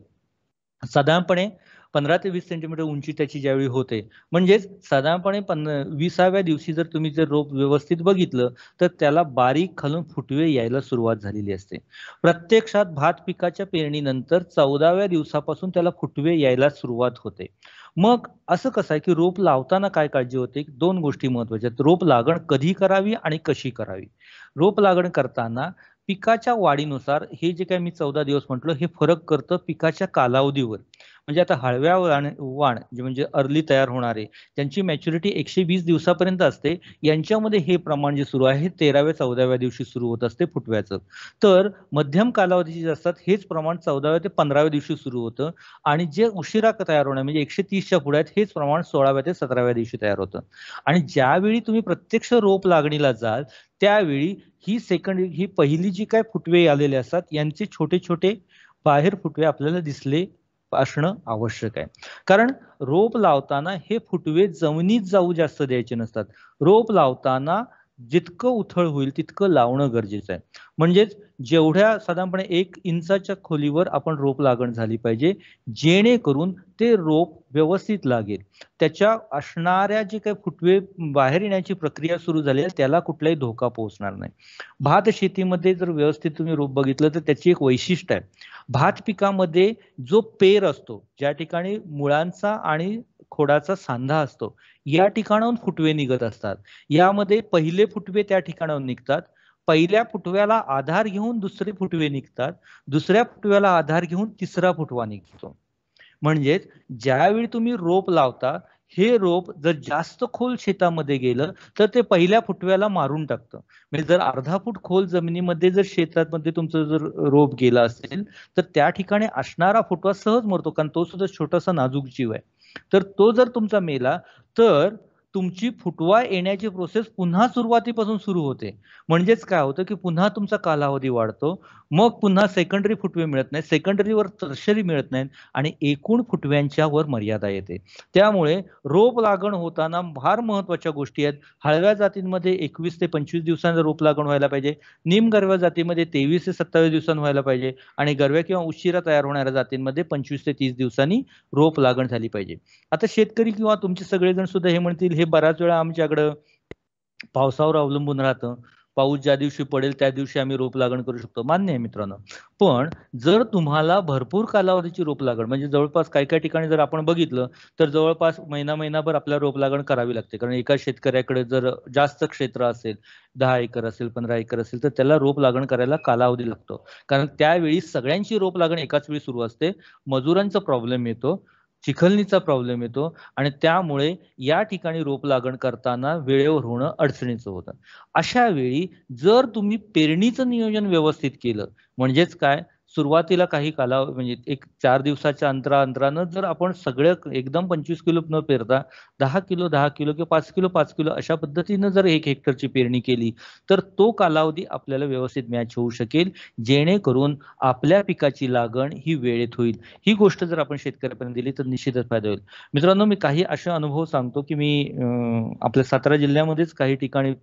साधारणपणे 15 ते 20 सेंटीमीटर उंची त्याची ज्यावेळी होते, म्हणजेच साधारणपणे 20व्या दिवशी जर तुम्ही जर रोप व्यवस्थित बघितलं तर त्याला बारीक खालून फुटवे यायला सुरुवात झालेली असते. प्रत्यक्षात भात पिकाच्या पेरणीनंतर 14व्या दिवसापासून त्याला फुटवे यायला सुरुवात होते. मग असं कसं आहे की रोप लावताना काय काळजी होते? 2 गोष्टी महत्वाच्या आहेत. रोप लागण कधी करावी आणि कशी करावी. रोप लागण करताना पिकाच्या वाढीनुसार हे जे काही मी 14 दिवस म्हटलं, हे फरक करतं पिकाच्या कालावधीवर. म्हणजे आता हळव्या वाण जे म्हणजे अर्ली तयार होणारे, त्यांची मॅच्युरिटी 120 दिवसापर्यंत असते. यांच्यामध्ये हे प्रमाण जे सुरू आहे 13व्या 14व्या दिवशी सुरू होत असते फुटव्याचं. तर मध्यम कालावधीचे जे असतात हेच प्रमाण 14व्या ते 15व्या दिवशी सुरू होतं, आणि जे उशिरा तयार होणार म्हणजे 130च्या पुढे आहेत हेच प्रमाण 16व्या ते 17व्या दिवशी तयार होतं. आणि ज्यावेळी तुम्ही प्रत्यक्ष रोप लागणीला जाल त्यावेळी ही पहिली जी काय फुटवे आलेले असतात यांचे छोटे छोटे बाहेर फुटवे आपल्याला दिसले असणं आवश्यक आहे. कारण रोप लावताना हे फुटवे जमिनीत जाऊ जास्त द्यायचे नसतात. रोप लावताना जितकं उथळ होईल तितकं लावणं गरजेचं आहे. म्हणजेच जेवढ्या साधारणपणे 1 इंचाच्या खोलीवर आपण रोप लागण झाली पाहिजे, जेणेकरून ते रोप व्यवस्थित लागेल. त्याच्या असणाऱ्या जे काही फुटवे बाहेर येण्याची प्रक्रिया सुरू झाली आहे त्याला कुठलाही धोका पोहोचणार नाही. भात शेतीमध्ये जर व्यवस्थित तुम्ही रोप बघितलं तर त्याची एक वैशिष्ट्य आहे. भात पिकामध्ये जो पेर असतो, ज्या ठिकाणी मुळांचा आणि खोडाचा सांधा असतो, या ठिकाणाहून फुटवे निघत असतात. यामध्ये पहिले फुटवे त्या ठिकाणाहून निघतात. पहिल्या फुटव्याला आधार घेऊन दुसरे फुटवे निघतात. दुसऱ्या फुटव्याला आधार घेऊन तिसरा फुटवा निघतो. म्हणजेच ज्यावेळी तुम्ही रोप लावता, हे रोप जर जास्त खोल शेतामध्ये गेलं तर ते पहिल्या फुटव्याला मारून टाकतं. म्हणजे जर अर्धा फूट खोल जमिनीमध्ये जर शेतामध्ये तुमचं जर रोप गेला असेल तर त्या ठिकाणी असणारा फुटवा सहज मरतो, कारण तो सुद्धा छोटासा नाजूक जीव आहे. तर तो जर तुमचा मेला तर तुमची फुटवा येण्याची प्रोसेस पुन्हा सुरुवातीपासून सुरू होते. म्हणजेच काय होतं की पुन्हा तुमचा कालावधी वाढतो, मग पुन्हा सेकंडरी फुटवे मिळत नाही, सेकंडरीवर टर्शरी मिळत नाहीत आणि एकूण फुटव्यांच्या वर मर्यादा येते. त्यामुळे रोप लागण होताना फार महत्वाच्या गोष्टी आहेत. हळव्या जातींमध्ये 21 ते 25 दिवसांनी रोप लागण व्हायला पाहिजे. निमगरव्या जातीमध्ये 23 ते 27 दिवसांनी व्हायला पाहिजे आणि गरव्या किंवा उशिरा तयार होणाऱ्या जातींमध्ये 25 ते 30 दिवसांनी रोप लागण झाली पाहिजे. आता शेतकरी किंवा तुमचे सगळेजण सुद्धा हे म्हणतील, हे बऱ्याच वेळा आमच्याकडं पावसावर अवलंबून राहतं, पाऊस ज्या दिवशी पडेल त्या दिवशी आम्ही रोप लागण करू शकतो. मान्य आहे मित्रांनो. पण जर तुम्हाला भरपूर कालावधीची रोप लागण म्हणजे जवळपास काही काही ठिकाणी जर आपण बघितलं तर जवळपास महिनाभर आपल्याला रोप लागण करावी लागते. कारण एका शेतकऱ्याकडे जर जास्त क्षेत्र असेल, 10 एकर असेल, 15 एकर असेल, तर त्याला रोप लागण करायला कालावधी लागतो. कारण त्यावेळी सगळ्यांची रोप लागण एकाच वेळी सुरू असते. मजुरांचा प्रॉब्लेम येतो, चिखलनीचा प्रॉब्लेम येतो आणि त्यामुळे या ठिकाणी रोप लागण करताना वेळेवर होणं अडचणीचं होतं. अशा वेळी जर तुम्ही पेरणीचं नियोजन व्यवस्थित केलं, म्हणजेच काय, सुरुवातीला काही म्हणजे एक 4 दिवसाच्या अंतरानं जर आपण सगळं एकदम 25 किलो न पेरता 10 किलो 10 किलो किंवा 5 किलो 5 किलो अशा पद्धतीनं जर 1 हेक्टरची पेरणी केली तर तो कालावधी आपल्याला व्यवस्थित मॅच होऊ शकेल, जेणेकरून आपल्या पिकाची लागण ही वेळेत होईल. ही गोष्ट जर आपण शेतकऱ्यापर्यंत दिली तर निश्चितच फायदा होईल. मित्रांनो, मी काही असे अनुभव सांगतो की मी आपल्या सातारा जिल्ह्यामध्येच काही ठिकाणी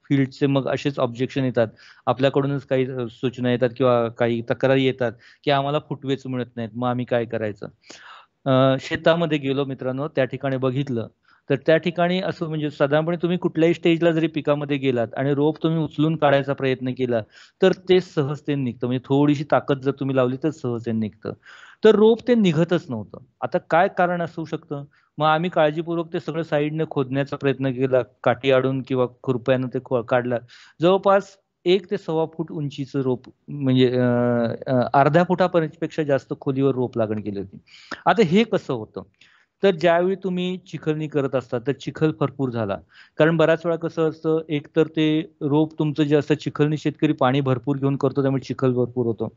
फील्डचे मग असेच ऑब्जेक्शन येतात, आपल्याकडूनच काही सूचना येतात किंवा काही तक्रारी येतात की आम्हाला फुटवेच मिळत नाहीत, मग आम्ही काय करायचं. शेतामध्ये गेलो मित्रांनो, त्या ठिकाणी बघितलं तर त्या ठिकाणी असं म्हणजे साधारणपणे तुम्ही कुठल्याही स्टेजला जरी पिकामध्ये गेलात आणि रोप तुम्ही उचलून काढायचा प्रयत्न केला तर ते सहजतेने निघतं. म्हणजे थोडीशी ताकद जर तुम्ही लावली तर सहजतेने निघतं. तर रोप ते निघतच नव्हतं. आता काय कारण असू शकतं? मग आम्ही काळजीपूर्वक ते सगळं साईडने खोदण्याचा प्रयत्न केला, काठी आडून किंवा खुरप्यानं ते काढलं. जवळपास 1 ते 1.25 फूट उंचीचं रोप म्हणजे अर्ध्या फुटापेक्षा जास्त खोलीवर रोप लागण केली होती. आता हे कसं होतं? तर ज्यावेळी तुम्ही चिखलणी करत असता तर चिखल भरपूर झाला, कारण बऱ्याच वेळा कसं असतं, एक तर ते रोप तुमचं जे असतं, चिखलणी शेतकरी पाणी भरपूर घेऊन करतो त्यामुळे चिखल भरपूर होतो.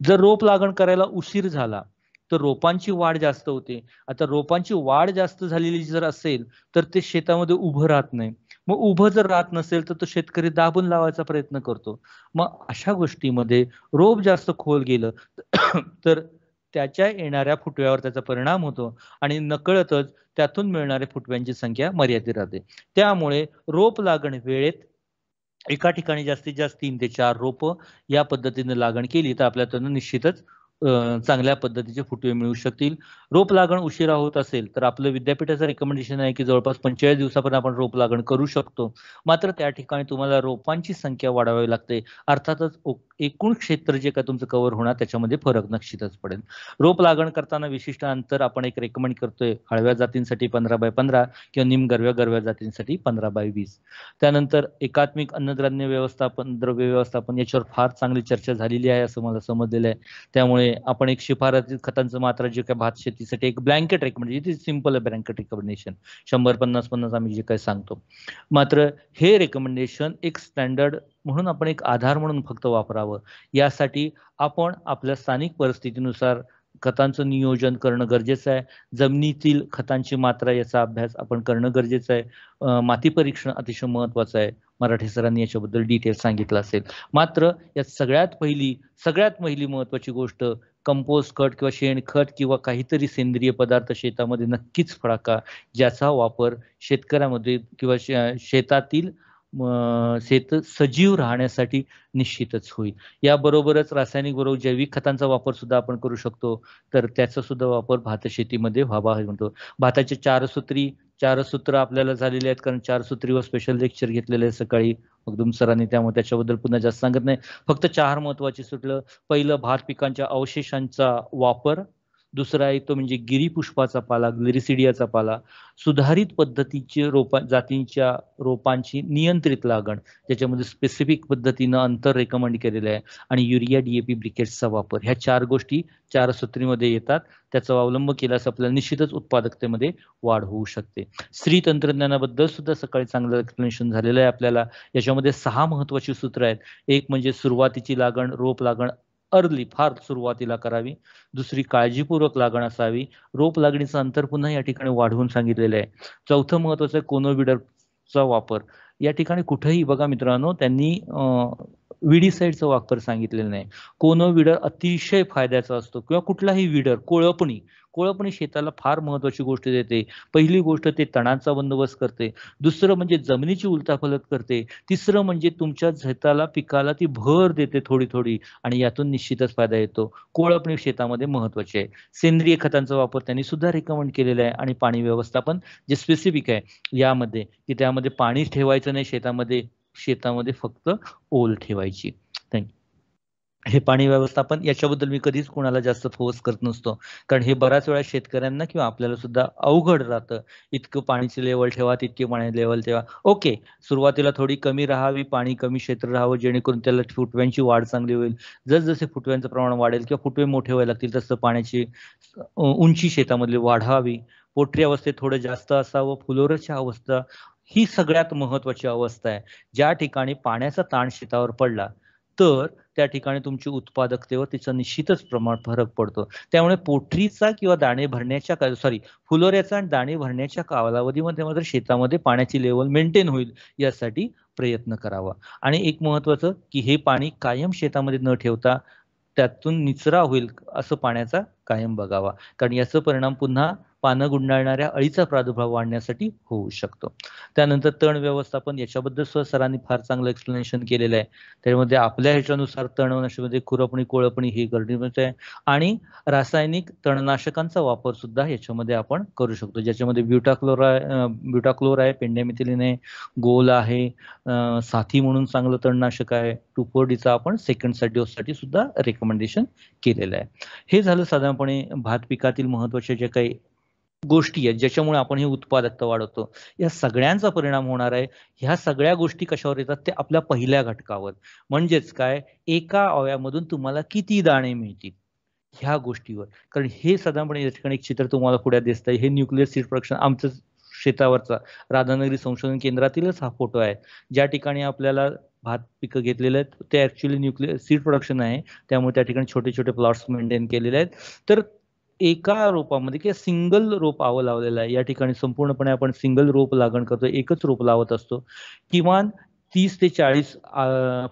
जर रोप लागण करायला उशीर झाला तर रोपांची वाढ जास्त होते. आता रोपांची वाढ जास्त झालेली जर असेल तर ते शेतामध्ये उभं राहत नाही. मग उभं जर राहत नसेल तर तो शेतकरी दाबून लावायचा प्रयत्न करतो. मग अशा गोष्टीमध्ये रोप जास्त खोल गेलं तर त्याच्या येणाऱ्या फुटव्यावर त्याचा परिणाम होतो आणि नकळतच त्यातून मिळणाऱ्या फुटव्यांची संख्या मर्यादित राहते. त्यामुळे रोप लागण वेळेत एका ठिकाणी जास्तीत जास्त 3 ते 4 रोप या पद्धतीने लागण केली तर आपल्याला निश्चितच चांगल्या पद्धतीचे फुटवे मिळू शकतील. रोप लागण उशिरा होत असेल तर आपलं विद्यापीठाचं रिकमेंडेशन आहे की जवळपास 45 दिवसापर्यंत आपण रोप लागण करू शकतो. मात्र त्या ठिकाणी तुम्हाला रोपांची संख्या वाढवावी लागते. अर्थातच एकूण क्षेत्र जे काय तुमचं कव्हर होणार त्याच्यामध्ये फरक निश्चितच पडेल. रोप लागण करताना विशिष्ट अंतर आपण एक रेकमेंड करतोय हळव्या जातींसाठी 15x15 किंवा निमगरव्या जातींसाठी 15x20. त्यानंतर एकात्मिक अन्नधान्य व्यवस्थापन, द्रव्य व्यवस्थापन याच्यावर फार चांगली चर्चा झालेली आहे असं मला समजलेलं आहे. त्यामुळे आपण एक शिफारसी खतांचं मात्रा जे काय भात शेतीसाठी एक blanket recommendation, it is simple blanket recommendation 100-50-50 आम्ही जे काही सांगतो. मात्र हे रेकमेंडेशन एक स्टँडर्ड म्हणून आपण एक आधार म्हणून फक्त वापरावं. यासाठी आपण आपल्या स्थानिक परिस्थितीनुसार खतांचं नियोजन करणं गरजेचं आहे. जमिनीतील खतांची मात्रा याचा अभ्यास आपण करणं गरजेचं आहे. माती परीक्षण अतिशय महत्वाचं आहे. मराठे सरांनी याच्याबद्दल डिटेल सांगितलं असेल. मात्र यात सगळ्यात पहिली महत्वाची गोष्ट कंपोस्ट खत किंवा शेणखत किंवा काहीतरी सेंद्रिय पदार्थ शेतामध्ये नक्कीच टाका, ज्याचा वापर शेतकऱ्यामध्ये किंवा शेतातील शेत सजीव राहण्यासाठी निश्चितच होईल. याबरोबरच रासायनिक बरोबर जैविक खतांचा वापर सुद्धा आपण करू शकतो. तर त्याचा सुद्धा वापर भात शेतीमध्ये व्हावा म्हणतो. भाताचे 4 सूत्र आपल्याला झालेले आहेत कारण 4 सूत्रीवर स्पेशल लेक्चर घेतलेले आहे सकाळी मगदुम सरांनी. त्यामुळे त्याच्याबद्दल पुन्हा जास्त सांगत नाही. फक्त 4 महत्वाचे सुटलं. पहिलं भात पिकांच्या अवशेषांचा वापर. दुसरा आहे तो म्हणजे गिरीपुष्पाचा पाला, ग्लिरिसिडियाचा पाला. सुधारित पद्धतीचे जातींच्या रोपांची नियंत्रित लागण ज्याच्यामध्ये स्पेसिफिक पद्धतीनं अंतर रेकमेंड केलेलं आहे. आणि युरिया DAP ब्रिकेट्सचा वापर. ह्या 4 गोष्टी 4 सूत्रीमध्ये येतात. त्याचा अवलंब केल्यास आपल्याला निश्चितच उत्पादकतेमध्ये वाढ होऊ शकते. स्त्री तंत्रज्ञानाबद्दल सुद्धा सकाळी चांगलं एक्सप्लेनेशन झालेलं आहे आपल्याला. याच्यामध्ये 6 महत्वाची सूत्र आहेत. एक म्हणजे सुरुवातीची लागण, रोप लागण अर्ली फार सुरुवातीला करावी. दुसरी काळजीपूर्वक लागण असावी. रोप लागणीचं अंतर पुन्हा या ठिकाणी वाढवून सांगितलेलं आहे. चौथं महत्वाचं आहे कोनोविडरचा वापर. या ठिकाणी कुठेही बघा मित्रांनो त्यांनी विडीसाईडचा वापर सांगितलेला नाही. कोनोविडर अतिशय फायद्याचा असतो किंवा कुठलाही विडर. कोळपणी शेताला फार महत्वाची गोष्ट देते. पहिली गोष्ट ते तणांचा बंदोबस्त करते. दुसरं म्हणजे जमिनीची उलथापालथ करते. तिसरं म्हणजे तुमच्या शेताला पिकाला ती भर देते थोडी आणि यातून निश्चितच फायदा येतो. कोळपणी शेतामध्ये महत्वाची आहे. सेंद्रिय खतांचा वापर त्यांनी सुद्धा रेकमेंड केलेला आहे. आणि पाणी व्यवस्थापन जे स्पेसिफिक आहे यामध्ये की त्यामध्ये पाणी ठेवायचं नाही शेतामध्ये फक्त ओल ठेवायची. हे पाणी व्यवस्थापन याच्याबद्दल मी कधीच कोणाला जास्त फोर्स करत नसतो कारण हे बऱ्याच वेळा शेतकऱ्यांना किंवा आपल्याला सुद्धा अवघड राहतं. इतकं पाणीची लेवल ठेवा, तितके पाणी लेवल ठेवा. ओके, सुरुवातीला थोडी कमी राहावी, पाणी कमी क्षेत्र राहावं जेणेकरून त्याला फुटव्यांची वाढ चांगली होईल. जसजसे फुटव्यांचं प्रमाण वाढेल किंवा फुटवे मोठे व्हायला लागतील तसं पाण्याची उंची शेतामधली वाढावी. पोटरी अवस्थेत थोडं जास्त असावं. फुलोऱ्याची अवस्था ही सगळ्यात महत्वाची अवस्था आहे. ज्या ठिकाणी पाण्याचा ताण शेतावर पडला तर त्या ठिकाणी तुमची उत्पादकतेवर तिचा निश्चितच फरक पडतो. त्यामुळे पोटरीचा किंवा दाणे भरण्याच्या फुलोऱ्याचा आणि दाणे भरण्याच्या कालावधीमध्ये मात्र शेतामध्ये पाण्याची लेवल मेंटेन होईल यासाठी प्रयत्न करावा. आणि एक महत्वाचं की हे पाणी कायम शेतामध्ये न ठेवता त्यातून निचरा होईल असं पाण्याचा कायम बघावा कारण याचा परिणाम पुन्हा पानं गुंडाळणाऱ्या अळीचा प्रादुर्भाव वाढण्यासाठी होऊ शकतो. त्यानंतर तण व्यवस्थापन याच्याबद्दल सरांनी फार चांगलं एक्सप्लेनेशन केलेलं आहे. त्यामध्ये आपल्या ह्याच्यानुसार तणनाशकामध्ये खुरपणी कोळपणी हे गरजेचं आहे. आणि रासायनिक तणनाशकांचा वापर सुद्धा याच्यामध्ये आपण करू शकतो ज्याच्यामध्ये ब्युटाक्लोर आहे, पेंडॅमिथिलिन आहे, गोल आहे, साथी म्हणून चांगलं तणनाशक आहे, 2,4-Dचा आपण सेकंड डोससाठी सुद्धा रेकमेंडेशन केलेलं आहे. हे झालं साधारणपणे भात पिकातील महत्वाच्या ज्या काही गोष्टी आहेत ज्याच्यामुळे आपण ही उत्पादकता वाढवतो. या सगळ्यांचा परिणाम होणार आहे. ह्या सगळ्या गोष्टी कशावर येतात ते आपल्या पहिल्या घटकावर म्हणजेच काय एका अव्यामधून तुम्हाला किती दाणे मिळतील ह्या गोष्टीवर. कारण हे साधारणपणे या ठिकाणी एक चित्र तुम्हाला पुढे दिसत आहे. हे न्यूक्लियर सीड प्रोडक्शन आमचं शेतावरचा राधानगरी संशोधन केंद्रातीलच हा फोटो आहे. ज्या ठिकाणी आपल्याला भात पिकं घेतलेले आहेत ते ऍक्च्युअली न्यूक्लियर सीड प्रोडक्शन आहे. त्यामुळे त्या ठिकाणी छोटे छोटे प्लॉट्स मेंटेन केलेले आहेत. तर एका रोपामध्ये किंवा सिंगल रोप लावलेलं आहे. या ठिकाणी संपूर्णपणे आपण सिंगल रोप लागण करतो, एकच रोप लावत असतो. किमान 30 ते 40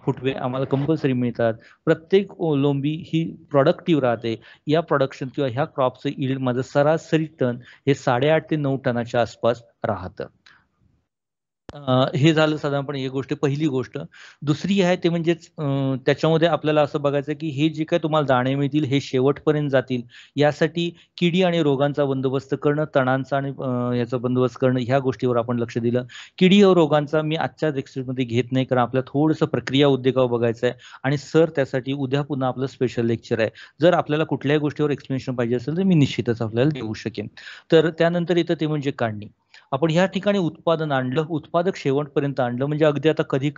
फुटवे आम्हाला कंपल्सरी मिळतात. प्रत्येक लोंबी ही प्रोडक्टिव्ह राहते. या प्रोडक्शन किंवा ह्या क्रॉपचं यील्ड माझं सरासरी टन हे 8.5 ते 9 टनाच्या आसपास राहतं. हे झालं साधारणपणे ही गोष्ट, पहिली गोष्ट. दुसरी आहे ते म्हणजेच त्याच्यामध्ये आपल्याला असं बघायचं की हे जे काय तुम्हाला दाणे मिळतील हे शेवटपर्यंत जातील, यासाठी किडी आणि रोगांचा बंदोबस्त करणं, तणांचा आणि याचा बंदोबस्त करणं, ह्या गोष्टीवर आपण लक्ष दिलं. किडी व रोगांचा मी आजच्या लेक्चरमध्ये घेत नाही, कारण आपल्याला थोडंसं प्रक्रिया उद्योगावर बघायचं आहे आणि सर त्यासाठी उद्या पुन्हा आपलं स्पेशल लेक्चर आहे. जर आपल्याला कुठल्याही गोष्टीवर एक्सप्लेनेशन पाहिजे असेल तर मी निश्चितच आपल्याला देऊ शकेन. तर त्यानंतर येतं ते म्हणजे काढणी. आपण ह्या ठिकाणी उत्पादन आणलं, उत्पादक शेवटपर्यंत आणलं, म्हणजे अगदी आता कधी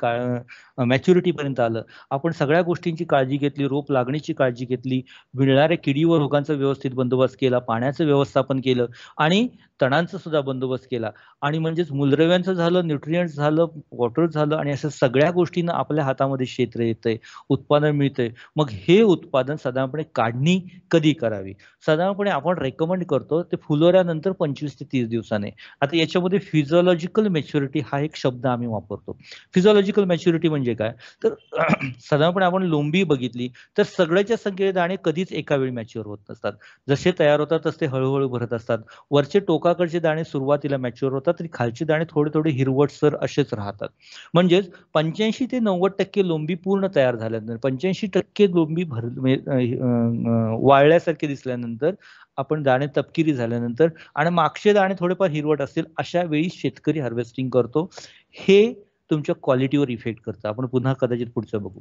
मॅच्युरिटी पर्यंत आलं. आपण सगळ्या गोष्टींची काळजी घेतली, रोप लागणीची काळजी घेतली, मिळणाऱ्या किडी व रोगांचा व्यवस्थित बंदोबस्त केला, पाण्याचं व्यवस्थापन केलं आणि तणांचा सुद्धा बंदोबस्त केला. आणि म्हणजेच मूलद्रव्यांचं झालं, न्यूट्रिएंट्स झालं, वॉटर झालं, आणि अशा सगळ्या गोष्टींना आपल्या हातामध्ये क्षेत्र येतंय, उत्पादन मिळतंय. मग हे उत्पादन साधारणपणे काढणी कधी करावी? साधारणपणे आपण रेकमेंड करतो ते फुलोऱ्यानंतर 25 ते 30 दिवसाने. आता याच्यामध्ये फिजिओलॉजिकल मॅच्युरिटी हा एक शब्द आम्ही वापरतो. फिजिओलॉजिकल मॅच्युरिटी म्हणजे काय? तर साधारणपणे आपण लोंबी बघितली तर सगळ्याच्या सगळे दाणे कधीच एका वेळी मॅच्युअर होत नसतात. जसे तयार होतात तसे हळूहळू भरत असतात. वरचे टोकाकडचे दाणे सुरुवातीला मॅच्युअर होतात, तरी खालचे दाणे थोडे थोडे हिरवटसर असेच राहतात. म्हणजेच 85 ते 90% लोंबी पूर्ण तयार झाल्यानंतर, 85% लोंबी वाळल्यासारखे दिसल्यानंतर, आपण दाणे तपकिरी झाल्यानंतर आणि मागचे दाणे थोडेफार हिरवट असतील अशा वेळी शेतकरी हार्वेस्टिंग करतो. हे तुमच्या क्वालिटीवर इफेक्ट करतं. आपण पुन्हा कदाचित पुढचं बघू.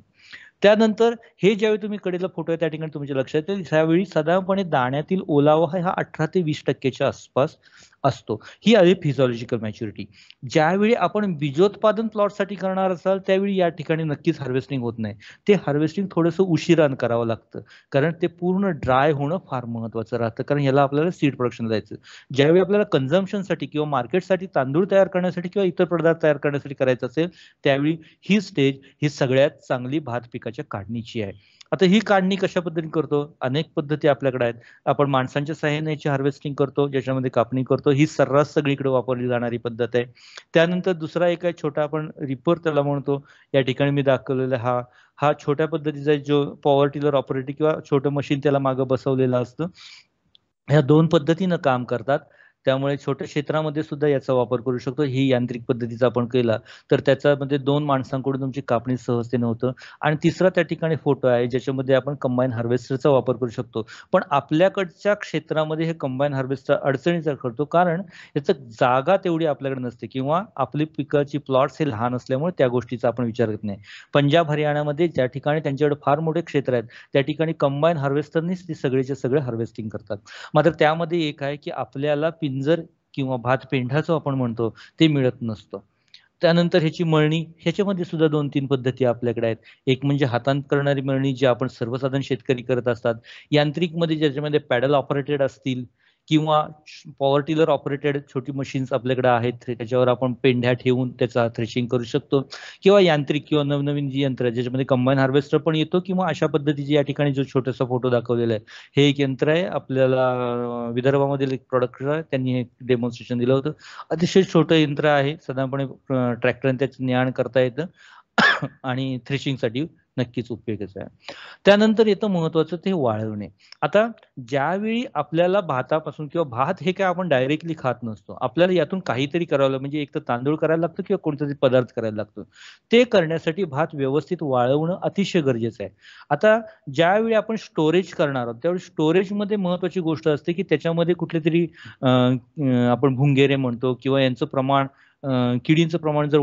त्यानंतर हे ज्यावेळी तुम्ही कडेला फोटो आहे त्या ठिकाणी तुमच्या लक्षात येईल, त्यावेळी साधारणपणे दाण्यातील ओलावा हा 18 ते 20% आसपास असतो. ही आहे फिजिओलॉजिकल मॅच्युरिटी. ज्यावेळी आपण बीजोत्पादन प्लॉटसाठी करणार असाल त्यावेळी या ठिकाणी नक्कीच हार्वेस्टिंग होत नाही. ते हार्वेस्टिंग थोडंसं उशिरानं करावं लागतं, कारण ते पूर्ण ड्राय होणं फार महत्वाचं राहतं, कारण याला आपल्याला सीड प्रोडक्शन जायचं. ज्यावेळी आपल्याला कन्झम्पशनसाठी किंवा मार्केटसाठी तांदूळ तयार करण्यासाठी किंवा इतर पदार्थ तयार करण्यासाठी करायचं असेल त्यावेळी ही स्टेज ही सगळ्यात चांगली भात पिकाच्या काढणीची आहे. आता ही काढणी कशा पद्धतीने करतो? अनेक पद्धती आपल्याकडे आहेत. आपण माणसांच्या सहाय्याने याची हार्वेस्टिंग करतो, ज्याच्यामध्ये कापणी करतो. ही सर्रास सगळीकडे वापरली जाणारी पद्धत आहे. त्यानंतर दुसरा एक आहे छोटा, आपण रिपर त्याला म्हणतो. या ठिकाणी मी दाखवलेला हा छोट्या पद्धतीचा जो पॉवर टिलर ऑपरेटर किंवा छोटं मशीन त्याला मागं बसवलेलं असतं. ह्या 2 पद्धतीनं काम करतात. त्यामुळे छोट्या क्षेत्रामध्ये सुद्धा याचा वापर करू शकतो. ही यांत्रिक पद्धतीचा आपण केला तर त्याच्यामध्ये 2 माणसांकडून तुमची कापणी सहजतेने होतं. आणि तिसरा त्या ठिकाणी फोटो आहे ज्याच्यामध्ये आपण कंबाईन हार्वेस्टरचा वापर करू शकतो. पण आपल्याकडच्या क्षेत्रामध्ये हे कंबाईन हार्वेस्टर अडचणीचा ठरतो, कारण याचं जागा तेवढी आपल्याकडे नसते किंवा आपली पिकाची प्लॉट्स हे लहान असल्यामुळे त्या गोष्टीचा आपण विचार करत नाही. पंजाब हरियाणामध्ये ज्या ठिकाणी त्यांच्याकडे फार मोठे क्षेत्र आहेत त्या ठिकाणी कंबाईन हार्वेस्टरनीच ते सगळेचे सगळे हार्वेस्टिंग करतात. मात्र त्यामध्ये एक आहे की आपल्याला पिंजर किंवा भात पेंढाचं आपण म्हणतो ते मिळत नसतं. त्यानंतर ह्याची मळणी, ह्याच्यामध्ये सुद्धा 2-3 पद्धती आपल्याकडे आहेत. एक म्हणजे हातांत करणारी मळणी जी आपण सर्वसाधारण शेतकरी करत असतात. यांत्रिकमध्ये ज्याच्यामध्ये पॅडल ऑपरेटेड असतील किंवा पॉवर टिलर ऑपरेटेड छोटी मशीन्स आपल्याकडे आहेत, त्याच्यावर आपण पेंढ्या ठेवून त्याचा थ्रेशिंग करू शकतो. किंवा यांत्रिक किंवा नवनवीन जी यंत्र ज्याच्यामध्ये कंबाईन हार्वेस्टर पण येतो किंवा अशा पद्धतीची या ठिकाणी जो छोटासा फोटो दाखवलेला आहे हे एक यंत्र आहे. आपल्याला विदर्भामधील एक प्रोडक्ट आहे, त्यांनी हे डेमॉन्स्ट्रेशन दिलं होतं. अतिशय छोटं यंत्र आहे, साधारणपणे ट्रॅक्टरने त्याचं न्याण करता येतं आणि थ्रेशिंगसाठी नक्कीच उपयोगाचं आहे. त्यानंतर येतं महत्वाचं ते वाळवणे. आता ज्यावेळी आपल्याला भातापासून किंवा भात हे काय आपण डायरेक्टली खात नसतो, आपल्याला यातून काहीतरी करावं लागतं. म्हणजे एक तर तांदूळ करायला लागतो किंवा कोणतातरी पदार्थ करायला लागतो. ते करण्यासाठी भात व्यवस्थित वाळवणं अतिशय गरजेचं आहे. आता ज्यावेळी आपण स्टोरेज करणार आहोत त्यावेळी स्टोरेजमध्ये महत्वाची गोष्ट असते की त्याच्यामध्ये कुठले तरी आपण भुंगेरे म्हणतो किंवा यांचं प्रमाण, किडींचं प्रमाण जर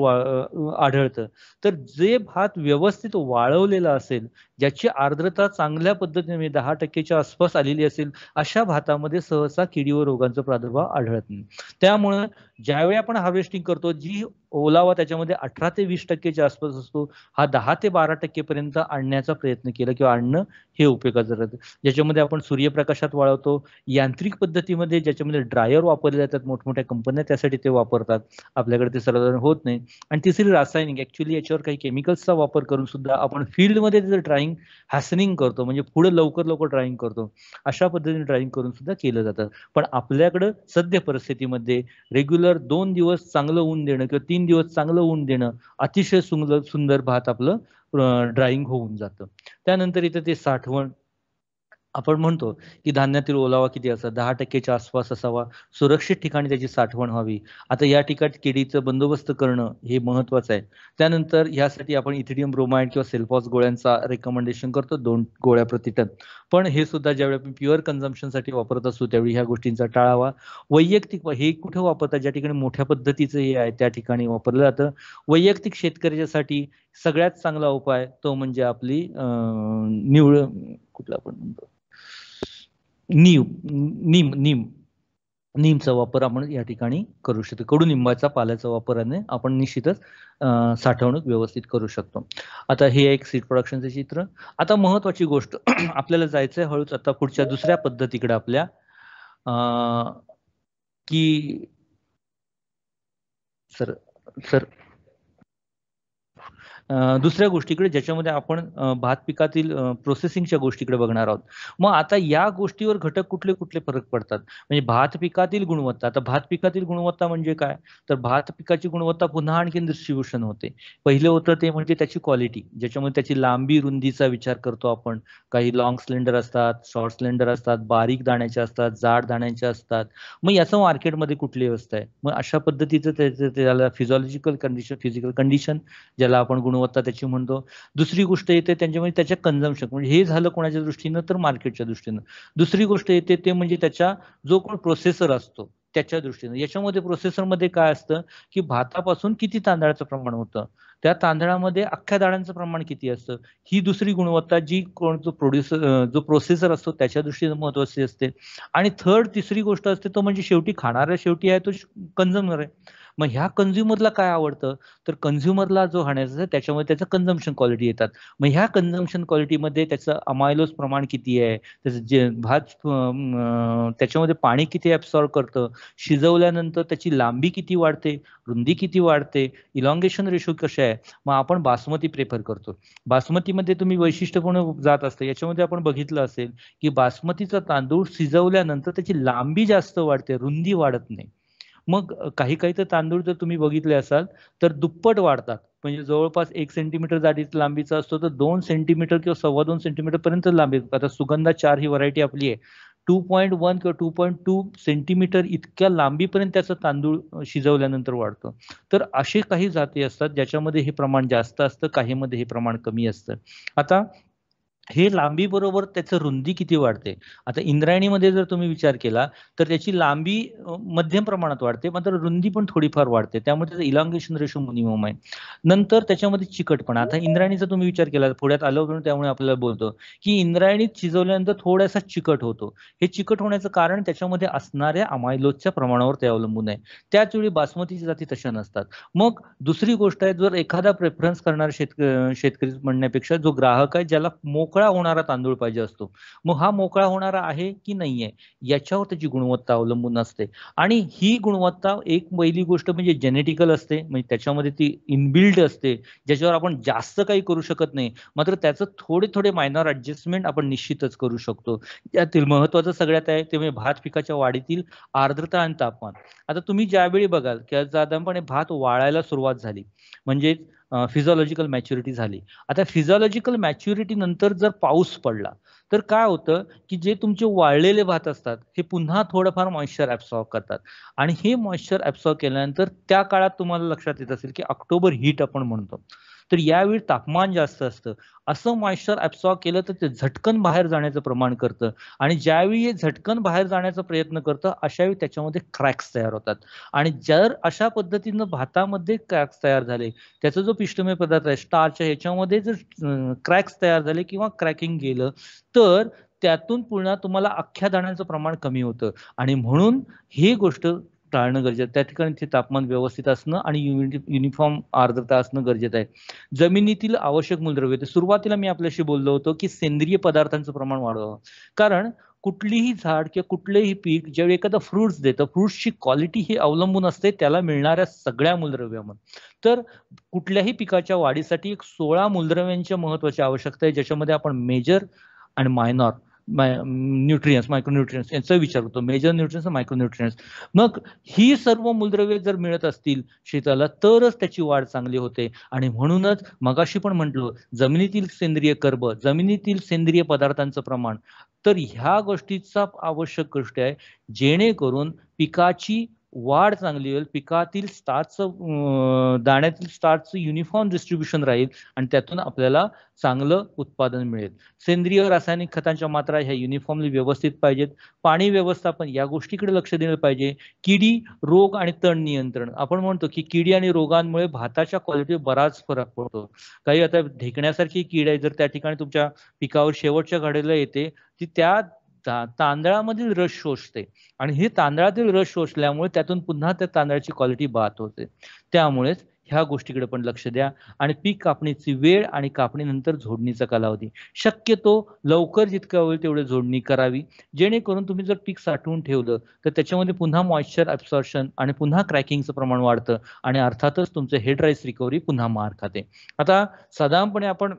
आढळतं तर जे भात व्यवस्थित वाळवलेला असेल, ज्याची आर्द्रता चांगल्या पद्धतीने 10%च्या आसपास आलेली असेल अशा भातामध्ये सहसा किडी व रोगांचा प्रादुर्भाव आढळत नाही. त्यामुळे ज्यावेळी आपण हार्वेस्टिंग करतो जी ओलावा त्याच्यामध्ये 18 ते 20%च्या आसपास असतो, हा 10 ते 12% पर्यंत आणण्याचा प्रयत्न केला किंवा आणणं हे उपयोगाचं राहतं. ज्याच्यामध्ये आपण सूर्यप्रकाशात वाळवतो. यांत्रिक पद्धतीमध्ये ज्याच्यामध्ये ड्रायर वापरले जातात, मोठमोठ्या कंपन्या त्यासाठी ते वापरतात. आपल्याकडे ते सर्वसाधारण होत नाही. आणि तिसरी रासायनिक, ऍक्च्युअली याच्यावर काही केमिकल्सचा वापर करून सुद्धा आपण फील्डमध्ये जर ड्राईंग ड्रायव्हिंग हॅसनिंग करतो, म्हणजे पुढे लवकर लवकर ड्रायव्हिंग करतो, अशा पद्धतीने ड्रायव्हिंग करून सुद्धा केलं जातं. पण आपल्याकडं सद्य परिस्थितीमध्ये रेग्युलर 2 दिवस चांगलं ऊन देणं किंवा 3 दिवस चांगलं ऊन देणं अतिशय सुंदर भात आपलं ड्रायव्हिंग होऊन जातं. त्यानंतर इथं ते साठवण आपण म्हणतो की धान्यातील ओलावा किती असावा, 10% आसपास असावा, सुरक्षित ठिकाणी त्याची साठवण व्हावी. आता या ठिकाणी किडीचं बंदोबस्त करणं हे महत्वाचं आहे. त्यानंतर यासाठी आपण इथिडियम ब्रोमाइड किंवा सेल्फॉस गोळ्यांचा रेकमेंडेशन करतो 2 गोळ्या प्रति टन. पण हे सुद्धा ज्यावेळी आपण प्युअर कन्झम्पशनसाठी वापरत असतो त्यावेळी ह्या गोष्टींचा टाळावा. वैयक्तिक हे कुठे वापरतात, ज्या ठिकाणी मोठ्या पद्धतीचं हे आहे त्या ठिकाणी वापरलं जातं. वैयक्तिक शेतकऱ्यासाठी सगळ्यात चांगला उपाय तो म्हणजे आपली कुठला आपण म्हणतो नीमचा वापर आपण या ठिकाणी करू शकतो. कडुनिंबाचा पाल्याचा वापराने आपण निश्चितच साठवणूक व्यवस्थित करू शकतो. आता हे एक सीड प्रोडक्शनचे चित्र. आता महत्वाची गोष्ट आपल्याला जायचंय हळूच आता पुढच्या दुसऱ्या पद्धतीकडे आपल्या की सर दुसऱ्या गोष्टीकडे ज्याच्यामध्ये आपण भात पिकातील प्रोसेसिंगच्या गोष्टीकडे बघणार आहोत. मग आता या गोष्टीवर घटक कुठले कुठले फरक पडतात, म्हणजे भात पिकातील गुणवत्ता. आता भात पिकातील गुणवत्ता म्हणजे काय, तर भात पिकाची गुणवत्ता पुन्हा आणखीन डिस्ट्रीब्युशन होते. पहिलं होतं ते म्हणजे त्याची क्वालिटी, ज्याच्यामध्ये त्याची लांबी रुंदीचा विचार करतो आपण. काही लॉंग सिलेंडर असतात, शॉर्ट सिलेंडर असतात, बारीक दाण्याचे असतात, जाड दाण्याचे असतात. मग याचं मार्केटमध्ये कुठली व्यवस्था आहे. मग अशा पद्धतीचं त्याला फिजिओलॉजिकल कंडिशन, फिजिकल कंडिशन ज्याला आपण गुणवत्ता त्याची म्हणतो. दुसरी गोष्ट येते त्यांच्यामध्ये त्याच्या कन्झम्पशन, म्हणजे हे झालं कोणाच्या दृष्टीनं तर मार्केटच्या दृष्टीनं. दुसरी गोष्ट येते ते म्हणजे त्याच्या जो कोण प्रोसेसर असतो त्याच्या दृष्टीनं. याच्यामध्ये प्रोसेसरमध्ये काय असतं की भातापासून किती तांदळाचं प्रमाण होतं, त्या तांदळामध्ये अख्ख्या दाण्यांचं प्रमाण किती असतं, ही दुसरी गुणवत्ता जी कोण जो प्रोसेसर असतो त्याच्या दृष्टीनं महत्वाची असते. आणि तिसरी गोष्ट असते तो म्हणजे शेवटी खाणारा शेवटी आहे तो कन्झ्युमर आहे. मग ह्या कन्झ्युमरला काय आवडतं, तर कन्झ्युमरला जो खाण्याचं त्याच्यामध्ये त्याचं कन्झम्पशन क्वालिटी येतात. मग ह्या कन्झम्पशन क्वालिटीमध्ये त्याचं अमायलोज प्रमाण किती आहे, त्याचं जे भात त्याच्यामध्ये पाणी किती ऍब्सॉर्ब करतं, शिजवल्यानंतर त्याची लांबी किती वाढते, रुंदी किती वाढते, इलॉंगेशन रेशो कशा आहे. मग आपण बासमती प्रेफर करतो. बासमतीमध्ये तुम्ही वैशिष्ट्यपूर्ण जात असतं, याच्यामध्ये आपण बघितलं असेल की बासमतीचा तांदूळ शिजवल्यानंतर त्याची लांबी जास्त वाढते, रुंदी वाढत नाही. मग काही तर तांदूळ जर तुम्ही बघितले असाल तर दुप्पट वाढतात, म्हणजे जवळपास 1 सेंटीमीटर लांबीचा असतो तर 2 सेंटीमीटर किंवा 2.25 सेंटीमीटर पर्यंत लांबी. आता सुगंधा 4 ही व्हरायटी आपली आहे, 2.1 किंवा 2.2 सेंटीमीटर इतक्या लांबीपर्यंत त्याचं तांदूळ शिजवल्यानंतर वाढतं. तर असे काही जाती असतात ज्याच्यामध्ये हे प्रमाण जास्त असतं, काहीमध्ये हे प्रमाण कमी असतं. आता हे लांबी बरोबर त्याचं रुंदी किती वाढते. आता इंद्रायणीमध्ये जर तुम्ही विचार केला तर त्याची लांबी मध्यम प्रमाणात वाढते, मात्र रुंदी पण थोडीफार वाढते, त्यामुळे त्याचं इलॉंगेशन रेशो मिनिमम आहे. नंतर त्याच्यामध्ये चिकटपणा. आता इंद्रायणीचा तुम्ही विचार केला, पुढ्यात आलो होतो त्यामुळे आपल्याला बोलतो की इंद्रायणीत शिजवल्यानंतर थोडासा चिकट होतो. हे चिकट होण्याचं कारण त्याच्यामध्ये असणाऱ्या अमायलोजच्या प्रमाणावर ते अवलंबून आहे. त्याच वेळी बासमतीची जाती तशा नसतात. मग दुसरी गोष्ट आहे, जर एखादा प्रेफरन्स करणारा शेतकरी म्हणण्यापेक्षा जो ग्राहक आहे ज्याला मोकळा होणारा तांदूळ पाहिजे असतो, मग हा मोकळा होणारा आहे की नाहीये याच्यावर त्याची गुणवत्ता अवलंबून असते. आणि ही गुणवत्ता एक पहिली गोष्ट म्हणजे जेनेटिकल असते, म्हणजे त्याच्यामध्ये ती इनबिल्ड असते, ज्याच्यावर आपण जास्त काही करू शकत नाही, मात्र त्याचं थोडे मायनर ऍडजस्टमेंट आपण निश्चितच करू शकतो. त्यातील महत्वाचं सगळ्यात आहे ते म्हणजे भात पिकाच्या वाढीतील आर्द्रता आणि तापमान. आता तुम्ही ज्यावेळी बघाल की साधारणपणे भात वाळायला सुरुवात झाली म्हणजे फिजिओलॉजिकल मॅच्युरिटी झाली. आता फिजिओलॉजिकल मॅच्युरिटी नंतर जर पाऊस पडला तर काय होतं की जे तुमचे वाळलेले भात असतात हे पुन्हा थोडंफार मॉइश्चर ऍब्सॉर्ब करतात, आणि हे मॉइश्चर ऍब्सॉर्ब केल्यानंतर त्या काळात तुम्हाला लक्षात येत असेल की ऑक्टोबर हीट आपण म्हणतो, तर यावेळी तापमान जास्त असतं. असं मॉइश्चर ऍब्सॉर्ब केलं तर ते झटकन बाहेर जाण्याचं प्रमाण करतं, आणि ज्यावेळी हे झटकन बाहेर जाण्याचा प्रयत्न करतं अशावेळी त्याच्यामध्ये क्रॅक्स तयार होतात. आणि जर अशा पद्धतीनं भातामध्ये क्रॅक्स तयार झाले, त्याचा जो पिष्टमय पदार्थ आहे स्टार्च आहे याच्यामध्ये जर क्रॅक्स तयार झाले किंवा क्रॅकिंग गेलं तर त्यातून पुन्हा तुम्हाला अख्ख्या दाण्याचं प्रमाण कमी होतं. आणि म्हणून ही गोष्ट टाळणं गरजेचं आहे. त्या ठिकाणी ते तापमान व्यवस्थित असणं आणि युनिफॉर्म आर्द्रता असणं गरजेचं आहे. जमिनीतील आवश्यक मूलद्रव्ये, सुरुवातीला मी आपल्याशी बोललो होतो की सेंद्रिय पदार्थांचं प्रमाण वाढवावं, कारण कुठलीही झाड किंवा कुठलेही पीक ज्यावेळी एखादं फ्रुट्स देतं, फ्रुट्सची क्वालिटी ही अवलंबून असते त्याला मिळणाऱ्या सगळ्या मूलद्रव्यावर. तर कुठल्याही पिकाच्या वाढीसाठी एक 16 मूलद्रव्यांच्या महत्वाची आवश्यकता आहे, ज्याच्यामध्ये आपण मेजर आणि मायनॉर न्यूट्रियन्स, मायक्रोन्यूट्रियन्स यांचा विचार करतो. Major nutrients, micronutrients. मग ही सर्व मूलद्रव्ये जर मिळत असतील शेताला तरच त्याची वाढ चांगली होते. आणि म्हणूनच मगाशी पण म्हटलो, जमिनीतील सेंद्रिय कर्ब, जमिनीतील सेंद्रिय पदार्थांचं प्रमाण, तर ह्या गोष्टीचा आवश्यक गोष्ट आहे, जेणेकरून पिकाची वाढ चांगली होईल, पिकातील दाण्यातील स्टार्चचं युनिफॉर्म डिस्ट्रीब्युशन राहील आणि त्यातून आपल्याला चांगलं उत्पादन मिळेल. सेंद्रिय रासायनिक खतांच्या मात्रा ह्या युनिफॉर्मली व्यवस्थित पाहिजेत. पाणी व्यवस्थापन या गोष्टीकडे लक्ष दिलं पाहिजे. किडी, रोग आणि तण नियंत्रण. आपण म्हणतो की किडी आणि रोगांमुळे भाताच्या क्वालिटीवर बराच फरक पडतो. काही आता ढेकण्यासारखी कीड आहे, जर त्या ठिकाणी तुमच्या पिकावर शेवटच्या घडीला येते, ती त्या तांदळामधील रस शोषते आणि हे तांदळातील रस शोषल्यामुळे त्यातून पुन्हा त्या तांदळाची क्वालिटी बाद होते. त्यामुळेच ह्या गोष्टीकडे पण लक्ष द्या. आणि पीक कापणीची वेळ आणि कापणीनंतर झोडणीचा कालावधी शक्यतो लवकर जितका होईल तेवढे झोडणी करावी, जेणेकरून तुम्ही जर पीक साठवून ठेवलं तर त्याच्यामध्ये पुन्हा मॉइश्चर ॲब्सॉर्प्शन आणि पुन्हा क्रॅकिंगचं प्रमाण वाढतं आणि अर्थातच तुमचं हेड राईस रिकव्हरी पुन्हा मार खाते. आता साधारणपणे आपण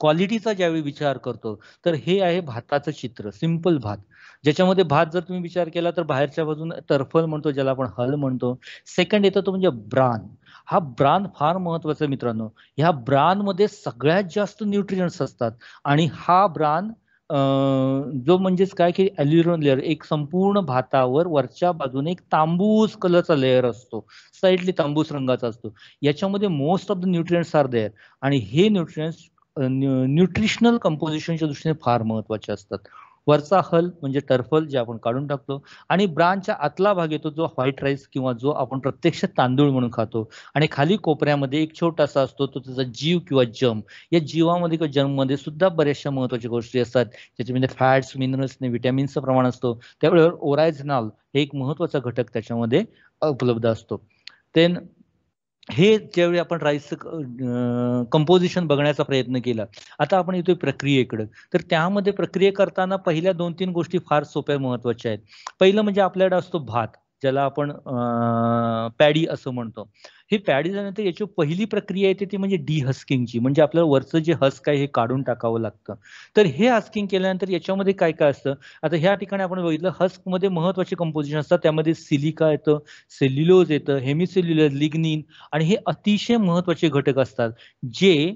क्वालिटीचा ज्यावेळी विचार करतो तर हे आहे भाताचं चित्र, सिंपल भात, ज्याच्यामध्ये भात जर तुम्ही विचार केला तर बाहेरच्या बाजून टर्फल म्हणतो, ज्याला आपण हल म्हणतो. सेकंड येतो तो म्हणजे ब्रान. हा ब्रान फार महत्वाचा आहे मित्रांनो. ह्या ब्रान मध्ये सगळ्यात जास्त न्यूट्रियंट्स असतात आणि हा ब्रान जो म्हणजेच काय की ॲल्युरोन लेअर, एक संपूर्ण भातावर वरच्या बाजूने एक तांबूस कलरचा लेअर असतो, स्लाइटली तांबूस रंगाचा असतो. याच्यामध्ये most of the nutrients are there आणि हे न्यूट्रियंट्स न्यूट्रिशनल कंपोजिशनच्या दृष्टीने फार महत्वाचे असतात. वरचा हल म्हणजे टर्फल जे आपण काढून टाकतो आणि ब्रांचच्या आतला भाग येतो जो व्हाईट राईस किंवा जो आपण प्रत्यक्ष तांदूळ म्हणून खातो आणि खाली कोपऱ्यामध्ये एक छोटासा असतो तो त्याचा जीव किंवा जम. या जीवामध्ये किंवा जममध्ये सुद्धा बऱ्याचशा महत्वाच्या गोष्टी असतात, ज्याच्यामध्ये फॅट्स, मिनरल्स आणि विटॅमिन्सचं प्रमाण असतो. त्यावेळी ओरायझनॉल हे एक महत्वाचा घटक त्याच्यामध्ये उपलब्ध असतो. देन हे ज्यावेळी आपण राईसचं कंपोजिशन बघण्याचा प्रयत्न केला, आता आपण येतोय प्रक्रियेकडे. तर त्यामध्ये प्रक्रिया करताना पहिल्या 2-3 गोष्टी फार सोप्या महत्वाच्या आहेत. पहिलं म्हणजे आपल्याकडे असतो भात, ज्याला आपण पॅडी असं म्हणतो. हे पॅडी झाल्यानंतर याची पहिली प्रक्रिया येते ती म्हणजे डिहस्किंगची, म्हणजे आपल्याला वरचं जे हस्क आहे हे काढून टाकावं लागतं. तर हे हस्किंग केल्यानंतर याच्यामध्ये काय काय असतं, आता ह्या ठिकाणी आपण बघितलं हस्क मध्ये महत्वाचे कंपोजिशन असतात. त्यामध्ये सिलिका येतं, सेल्युलोज येतं, हेमिसेल्युलर, लिग्निन आणि हे अतिशय महत्वाचे घटक असतात जे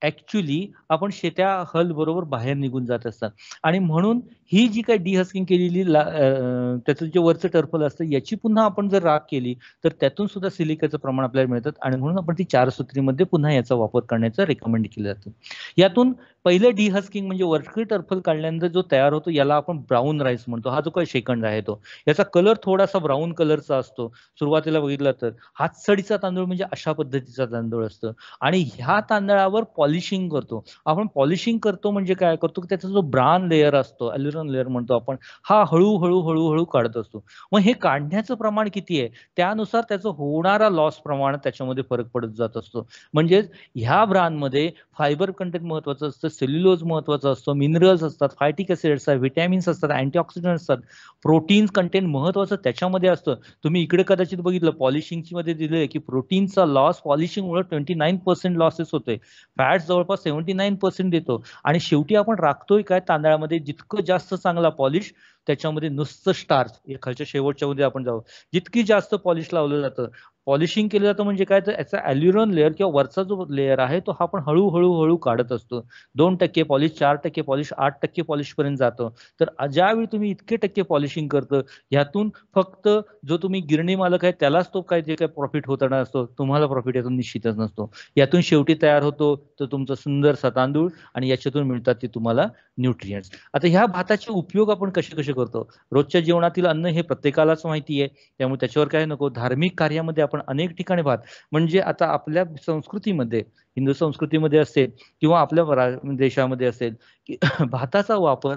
ऍक्च्युली आपण शेत्या हल बरोबर बाहेर निघून जात असतात. आणि म्हणून ही जी काही डिहस्किंग केलेली त्याचं जे वरचं टर्फल असतं याची पुन्हा आपण जर राख केली तर त्यातून सुद्धा सिलिकाचं प्रमाण आपल्याला मिळतात आणि म्हणून आपण ती 4 सूत्रीमध्ये पुन्हा याचा वापर करण्याचं रेकमेंड केलं जातं. यातून पहिलं डिहस्किंग म्हणजे वरची टर्फल काढल्यानंतर जो तयार होतो याला आपण ब्राऊन राईस म्हणतो. हा जो काही शेकंड आहे तो, याचा कलर थोडासा ब्राऊन कलरचा असतो. सुरुवातीला बघितलं तर हातसडीचा तांदूळ म्हणजे अशा पद्धतीचा तांदूळ असतं आणि ह्या तांदळावर पॉलिशिंग करतो आपण. पॉलिशिंग करतो म्हणजे काय करतो, त्याचा जो ब्रान लेअर असतो, ॲल्युरोन लेअर म्हणतो आपण, हा हळूहळू हळूहळू काढत असतो. मग हे काढण्याचं प्रमाण किती आहे त्यानुसार त्याचं होणारा लॉस प्रमाण त्याच्यामध्ये फरक पडत जात असतो. म्हणजे ह्या ब्रानमध्ये फायबर कंटेंट महत्वाचं असतं, सेल्युलोज महत्वाचं असतं, मिनरल्स असतात, फायटिक ऍसिड असतात, विटॅमिन्स असतात, अँटीऑक्सिडंट असतात, प्रोटीन्स कंटेंट महत्वाचं त्याच्यामध्ये असतं. तुम्ही इकडे कदाचित बघितलं पॉलिशिंगची मध्ये दिलंय की प्रोटीनचा लॉस पॉलिशिंगमुळे 29% लॉसेस होते, फॅट्स जवळपास 79% देतो आणि शेवटी आपण राखतोय काय तांदळामध्ये, जितकं जास्त चांगला पॉलिश त्याच्यामध्ये नुसतं स्टार्च. खालच्या शेवटच्या मध्ये आपण जाऊ, जितकी जास्त पॉलिश लावलं जातं, पॉलिशिंग केलं जातं म्हणजे काय तर याचा ॲल्युरोन लेअर किंवा वरचा जो लेअर आहे तो आपण हळूहळू काढत असतो. 2% पॉलिश, 4% पॉलिश, 8% पॉलिश पर्यंत जातो. तर ज्यावेळी तुम्ही इतके टक्के पॉलिशिंग करतं यातून फक्त जो तुम्ही गिरणी मालक आहे त्यालाच तो काय जे काय प्रॉफिट होताना असतो, तुम्हाला प्रॉफिट यातून निश्चितच नसतो. यातून शेवटी तयार होतो तर तुमचा सुंदरसा तांदूळ आणि याच्यातून मिळतात ते तुम्हाला न्यूट्रियंट्स. आता ह्या भाताचे उपयोग आपण कसे कसे करतो, रोजच्या जीवनातील अन्न हे प्रत्येकालाच माहिती आहे, त्यामुळे त्याच्यावर काय नको. धार्मिक कार्यामध्ये आपण अनेक ठिकाणी भात, म्हणजे आता आपल्या संस्कृतीमध्ये, हिंदू संस्कृतीमध्ये असेल किंवा आपल्या देशामध्ये असेल की भाताचा वापर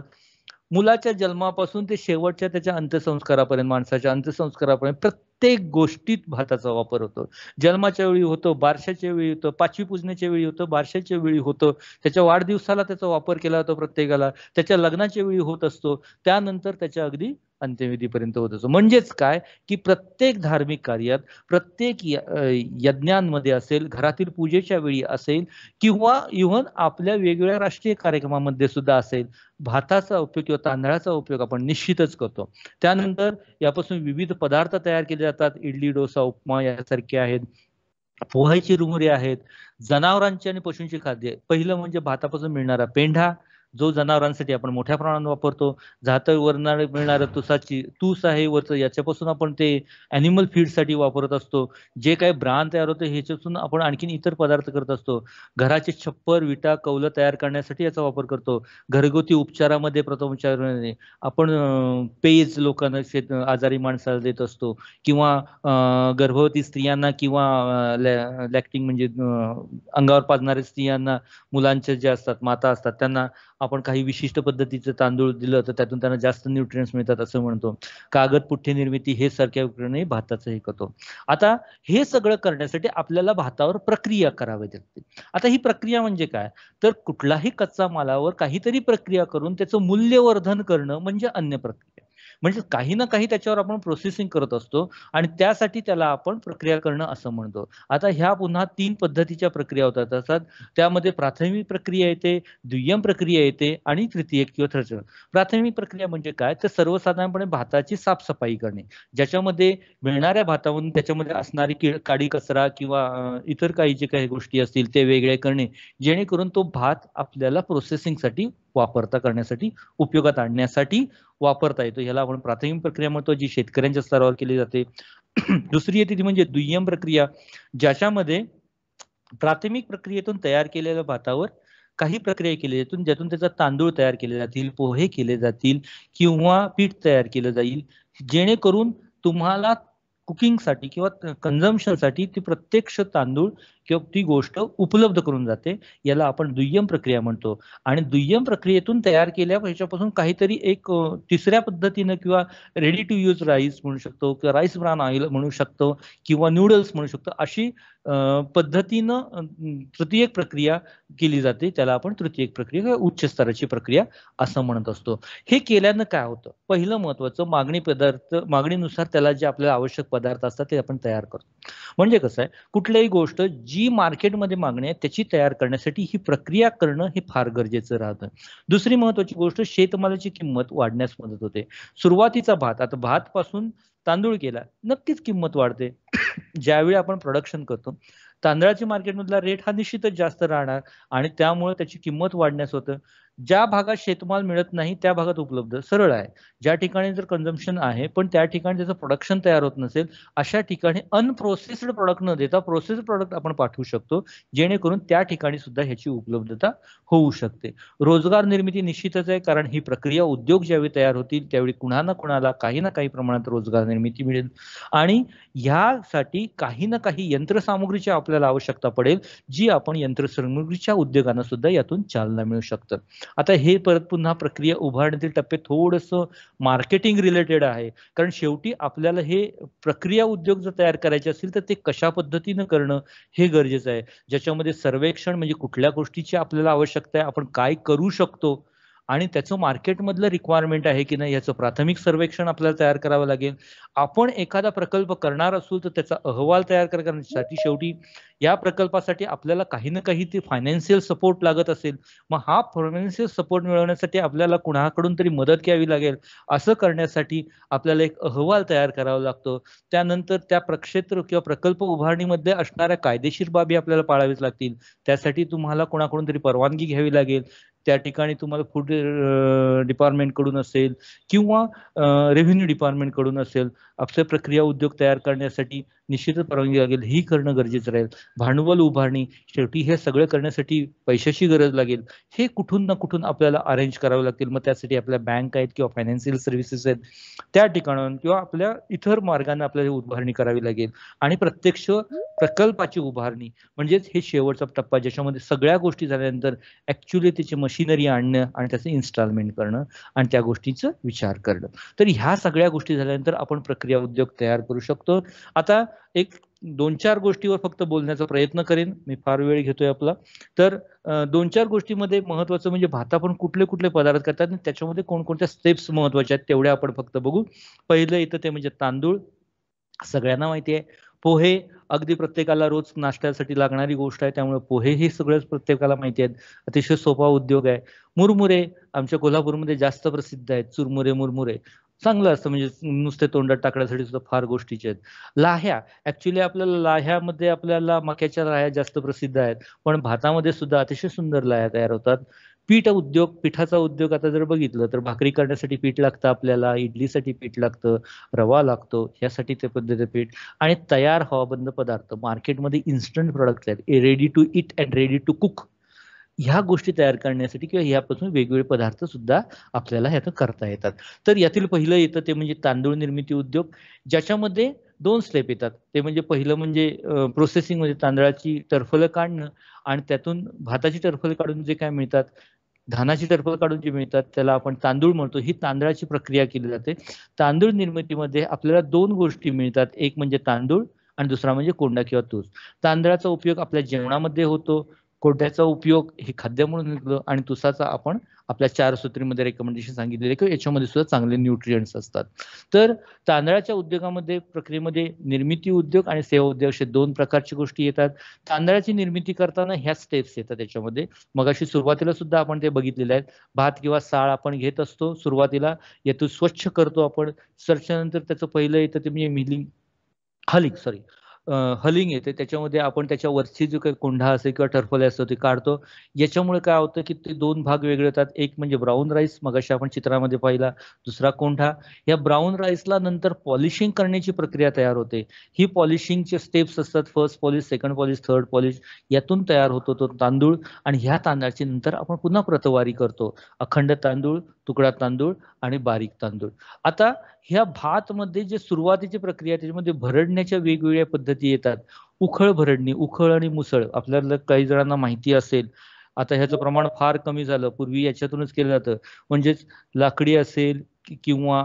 मुलाच्या जन्मापासून ते शेवटच्या त्याच्या अंत्यसंस्कारापर्यंत, माणसाच्या अंत्यसंस्कारापर्यंत प्रत्येक गोष्टीत भाताचा वापर होतो. जन्माच्या वेळी होतो, बारशाच्या वेळी होतं, पाचवी पूजण्याच्या वेळी होतं, बारशाच्या वेळी होतं, त्याच्या वाढदिवसाला त्याचा वापर केला जातो प्रत्येकाला, त्याच्या लग्नाच्या वेळी होत असतो, त्यानंतर त्याच्या अगदी अंत्यविधीपर्यंत होत असतो. म्हणजेच काय की प्रत्येक धार्मिक कार्यात, प्रत्येक यज्ञांमध्ये असेल, घरातील पूजेच्या वेळी असेल किंवा इव्हन आपल्या वेगवेगळ्या राष्ट्रीय कार्यक्रमामध्ये सुद्धा असेल, भाताचा उपयोग किंवा तांदळाचा उपयोग आपण निश्चितच करतो. त्यानंतर यापासून विविध पदार्थ तयार केले जातात. इडली, डोसा, उपमा यासारखे आहेत. पोह्याची रुमुरे आहेत. जनावरांची आणि पशूंची खाद्य, पहिलं म्हणजे भातापासून मिळणारा पेंढा, जो जनावरांसाठी आपण मोठ्या प्रमाणात वापरतो. जातवरून मिळणारं तूस आहे वरचं, याच्यापासून आपण ते अॅनिमल फीडसाठी वापरत असतो. जे काही ब्रान तयार होतं ह्याच्यातून आपण आणखीन इतर पदार्थ करत असतो. घराचे छप्पर, विटा, कौलं तयार करण्यासाठी याचा वापर करतो. घरगुती उपचारामध्ये प्रथमोपचार आपण पेज लोकांना, आजारी माणसाला देत असतो, किंवा गर्भवती स्त्रियांना किंवा लॅक्टिंग म्हणजे अंगावर पाजणाऱ्या स्त्रियांना, मुलांचे जे असतात, माता असतात, त्यांना आपण काही विशिष्ट पद्धतीचं तांदूळ दिलं तर त्यातून त्यांना जास्त न्यूट्रिएंट्स मिळतात असं म्हणतो. कागद पुठ्ठी निर्मिती हे सारख्या उपकरणे भाताचं हे करतो. आता हे सगळं करण्यासाठी आपल्याला भातावर प्रक्रिया करावी लागते. आता ही प्रक्रिया म्हणजे काय, तर कुठलाही कच्चा मालावर काहीतरी प्रक्रिया करून त्याचं मूल्यवर्धन करणं म्हणजे अन्न प्रक्रिया. म्हणजे काही ना काही त्याच्यावर आपण प्रोसेसिंग करत असतो आणि त्यासाठी त्याला आपण प्रक्रिया करणं असं म्हणतो. आता ह्या पुन्हा 3 पद्धतीच्या प्रक्रिया होतात. त्यामध्ये प्राथमिक प्रक्रिया येते, दुय्यम प्रक्रिया येते आणि तृतीयक किंवा तृतीय. प्राथमिक प्रक्रिया म्हणजे काय, तर सर्वसाधारणपणे भाताची साफसफाई करणे, ज्याच्यामध्ये मिळणाऱ्या भातावरून त्याच्यामध्ये असणारी काडी कचरा किंवा इतर काही जे काही गोष्टी असतील ते वेगळे करणे, जेणेकरून तो भात आपल्याला प्रोसेसिंगसाठी करण्यासाठी, उपयोगात आणण्यासाठी वापरता येतो. ह्याला आपण प्राथमिक प्रक्रिया म्हणतो, जी शेतकऱ्यांच्या स्तरावर केली जाते. दुसरी येते ती म्हणजे दुय्यम प्रक्रिया, ज्याच्यामध्ये प्राथमिक प्रक्रियेतून तयार केलेल्या भातावर काही प्रक्रिया केली जातील, ज्यातून त्याचा तांदूळ तयार केले जातील, पोहे केले जातील किंवा पीठ तयार केलं जाईल, जेणेकरून तुम्हाला कुकिंगसाठी किंवा कन्झम्पशनसाठी ती प्रत्यक्ष तांदूळ किंवा ती गोष्ट उपलब्ध करून जाते. याला आपण दुय्यम प्रक्रिया म्हणतो. आणि दुय्यम प्रक्रियेतून तयार केल्या ह्याच्यापासून काहीतरी एक तिसऱ्या पद्धतीनं किंवा रेडी टू यूज राईस म्हणू शकतो किंवा राईस ब्रान ऑइल म्हणू शकतो किंवा नूडल्स म्हणू शकतो, अशी पद्धतीनं तृतीयक प्रक्रिया केली जाते. त्याला आपण तृतीयक प्रक्रिया किंवा उच्च स्तराची प्रक्रिया असं म्हणत असतो. हे केल्यानं काय होतं, पहिलं महत्वाचं, मागणीनुसार त्याला जे आपल्याला आवश्यक पदार्थ असतात ते आपण तयार करतो. म्हणजे कसं आहे, कुठल्याही गोष्ट जी मार्केटमध्ये मागणी आहे त्याची तयार करण्यासाठी ही प्रक्रिया करणं हे फार गरजेचं राहतं. दुसरी महत्वाची गोष्ट, शेतमालाची किंमत वाढण्यास मदत होते. सुरुवातीचा भात, आता भात पासून तांदूळ केला, नक्कीच किंमत वाढते. ज्यावेळी आपण प्रोडक्शन करतो, तांदळाची मार्केटमधला रेट हा निश्चितच जास्त राहणार आणि त्यामुळे त्याची किंमत वाढण्यास होतं. ज्या भागात शेतमाल मिळत नाही त्या भागात उपलब्ध, सरळ आहे. ज्या ठिकाणी जर कन्झम्पशन आहे पण त्या ठिकाणी त्याचं प्रोडक्शन तयार होत नसेल, अशा ठिकाणी अनप्रोसेस्ड प्रोडक्ट न देता प्रोसेस्ड प्रोडक्ट आपण पाठवू शकतो, जेणेकरून त्या ठिकाणी सुद्धा ह्याची उपलब्धता होऊ शकते. रोजगार निर्मिती निश्चितच आहे, कारण ही प्रक्रिया उद्योग ज्यावेळी तयार होतील त्यावेळी कुणा ना कुणाला काही ना काही प्रमाणात रोजगार निर्मिती मिळेल आणि ह्यासाठी काही ना काही यंत्रसामुग्रीची आपल्याला आवश्यकता पडेल, जी आपण यंत्रसामुग्रीच्या उद्योगांना सुद्धा यातून चालना मिळू शकतं. आता हे परत पुन्हा प्रक्रिया उभारण्यातील टप्पे थोडंसं मार्केटिंग रिलेटेड आहे, कारण शेवटी आपल्याला हे प्रक्रिया उद्योग जर तयार करायचे असतील तर ते कशा पद्धतीनं करणं हे गरजेचं आहे, ज्याच्यामध्ये सर्वेक्षण म्हणजे कुठल्या गोष्टीची आपल्याला आवश्यकता आहे, आपण काय करू शकतो आणि त्याचं मार्केटमधलं रिक्वायरमेंट आहे की नाही याचं प्राथमिक सर्वेक्षण आपल्याला तयार करावं लागेल. आपण एखादा प्रकल्प करणार असू तर त्याचा अहवाल तयार करण्यासाठी शेवटी या प्रकल्पासाठी आपल्याला काही ना काही ते फायनान्शियल सपोर्ट लागत असेल, मग हा फायनान्शियल सपोर्ट मिळवण्यासाठी आपल्याला कुणाकडून तरी मदत घ्यावी लागेल. असं करण्यासाठी आपल्याला एक अहवाल तयार करावा लागतो. त्यानंतर त्या प्रक्षेत्र किंवा प्रकल्प उभारणीमध्ये असणाऱ्या कायदेशीर बाबी आपल्याला पाळावीच लागतील. त्यासाठी तुम्हाला कोणाकडून तरी परवानगी घ्यावी लागेल. त्या ठिकाणी तुम्हाला फूड डिपार्टमेंट कडून असेल किंवा रेव्हेन्यू डिपार्टमेंट कडून असेल, आपले प्रक्रिया उद्योग तयार करण्यासाठी निश्चितच परवानगी लागेल. ही करणं गरजेचं राहील. भांडवल उभारणी, शेवटी हे सगळं करण्यासाठी पैशाची गरज लागेल. हे कुठून ना कुठून आपल्याला अरेंज करावे लागतील. मग त्यासाठी आपल्या बँक आहेत किंवा फायनान्शियल सर्व्हिसेस आहेत, त्या ठिकाणाहून किंवा आपल्या इतर मार्गाने आपल्याला उभारणी करावी लागेल. आणि प्रत्यक्ष प्रकल्पाची उभारणी म्हणजेच हे शेवटचा टप्पा, ज्याच्यामध्ये सगळ्या गोष्टी झाल्यानंतर ऍक्च्युअली त्याची मशिनरी आणणं आणि त्याचं इन्स्टॉलमेंट करणं आणि त्या गोष्टीचा विचार करणं. तर ह्या सगळ्या गोष्टी झाल्यानंतर आपण प्रक्रिया उद्योग तयार करू शकतो. आता एक 2-4 गोष्टीवर फक्त बोलण्याचा प्रयत्न करेन, मी फार वेळ घेतोय आपला. तर 2-4 गोष्टीमध्ये महत्वाचं म्हणजे भात आपण कुठले कुठले पदार्थ करतात आणि त्याच्यामध्ये कोणकोणत्या स्टेप्स महत्वाच्या आहेत तेवढ्या आपण फक्त बघू. पहिलं येतं ते म्हणजे तांदूळ. सगळ्यांना माहिती आहे. पोहे अगदी प्रत्येकाला रोज नाश्त्यासाठी लागणारी गोष्ट आहे, त्यामुळे पोहे हे सगळंच प्रत्येकाला माहिती आहेत. अतिशय सोपा उद्योग आहे. मुरमुरे आमच्या कोल्हापूरमध्ये जास्त प्रसिद्ध आहेत. चुरमुरे, मुरमुरे चांगलं असतं, म्हणजे नुसते तोंडात टाकण्यासाठी सुद्धा फार गोष्टीचे आहेत. लाह्या ऍक्च्युली आपल्याला लाह्यामध्ये आपल्याला मक्याच्या लाह्या जास्त प्रसिद्ध आहेत, पण भातामध्ये सुद्धा अतिशय सुंदर लाह्या तयार होतात. पीठ उद्योग, पिठाचा उद्योग आता जर बघितलं तर भाकरी करण्यासाठी पीठ लागतं आपल्याला, इडलीसाठी पीठ लागतं, रवा लागतो, यासाठी ते पद्धतीचे पीठ आणि तयार हवाबंद पदार्थ मार्केटमध्ये इन्स्टंट प्रोडक्ट आहेत, ready to eat and ready to cook. ह्या गोष्टी तयार करण्यासाठी किंवा यापासून वेगवेगळे पदार्थ सुद्धा आपल्याला ह्यातून करता येतात. तर यातील पहिलं येतं ते म्हणजे तांदूळ निर्मिती उद्योग, ज्याच्यामध्ये 2 स्टेप येतात. ते म्हणजे पहिलं म्हणजे प्रोसेसिंग, म्हणजे तांदळाची टरफलं काढणं आणि त्यातून भाताची टरफल काढून जे काय मिळतात, धानाची टरफल काढून जे मिळतात त्याला आपण तांदूळ म्हणतो. ही तांदळाची प्रक्रिया केली जाते. तांदूळ निर्मितीमध्ये आपल्याला 2 गोष्टी मिळतात, एक म्हणजे तांदूळ आणि दुसरा म्हणजे कोंडा किंवा तूस. तांदळाचा उपयोग आपल्या जेवणामध्ये होतो, कोंड्याचा उपयोग हे खाद्य म्हणून निघलं आणि तुसाचा आपण आपल्या 4 सूत्रीमध्ये रेकमेंडेशन सांगितलेले की याच्यामध्ये सुद्धा चांगले न्यूट्रिएंट्स असतात. तर तांदळाच्या उद्योगामध्ये प्रक्रियेमध्ये निर्मिती उद्योग आणि सेवा उद्योग असे 2 प्रकारच्या गोष्टी येतात. तांदळाची निर्मिती करताना ह्या स्टेप्स येतात त्याच्यामध्ये. मगाशी सुरुवातीला सुद्धा आपण ते बघितलेले आहेत. भात किंवा साळ आपण घेत असतो सुरुवातीला, यातून स्वच्छ करतो आपण. स्वच्छानंतर त्याचं पहिलं येतं ते म्हणजे मिलिंग, हलिंग येते. त्याच्यामध्ये आपण त्याच्या वरची जो काही कोंढा असेल किंवा टरफले असतो ते काढतो. याच्यामुळे काय होतं की ते 2 भाग वेगळे होतात. एक म्हणजे ब्राऊन राईस, मगाशी आपण चित्रामध्ये पाहिला, दुसरा कोंढा. या ब्राऊन राईसला नंतर पॉलिशिंग करण्याची प्रक्रिया तयार होते. ही पॉलिशिंगचे स्टेप्स असतात, first polish, second polish, third polish. यातून तयार होतो तो तांदूळ आणि ह्या तांदळाची नंतर आपण पुन्हा प्रतवारी करतो. अखंड तांदूळ, तुकडा तांदूळ आणि बारीक तांदूळ. आता ह्या भात मध्ये जे सुरुवातीची प्रक्रिया त्याच्यामध्ये भरडण्याच्या वेगवेगळ्या पद्धती येतात. उखळ भरडणी, उखळ आणि मुसळ आपल्याला काही जणांना माहिती असेल. आता ह्याचं प्रमाण फार कमी झालं, पूर्वी याच्यातूनच केलं जातं. म्हणजेच लाकडी असेल किंवा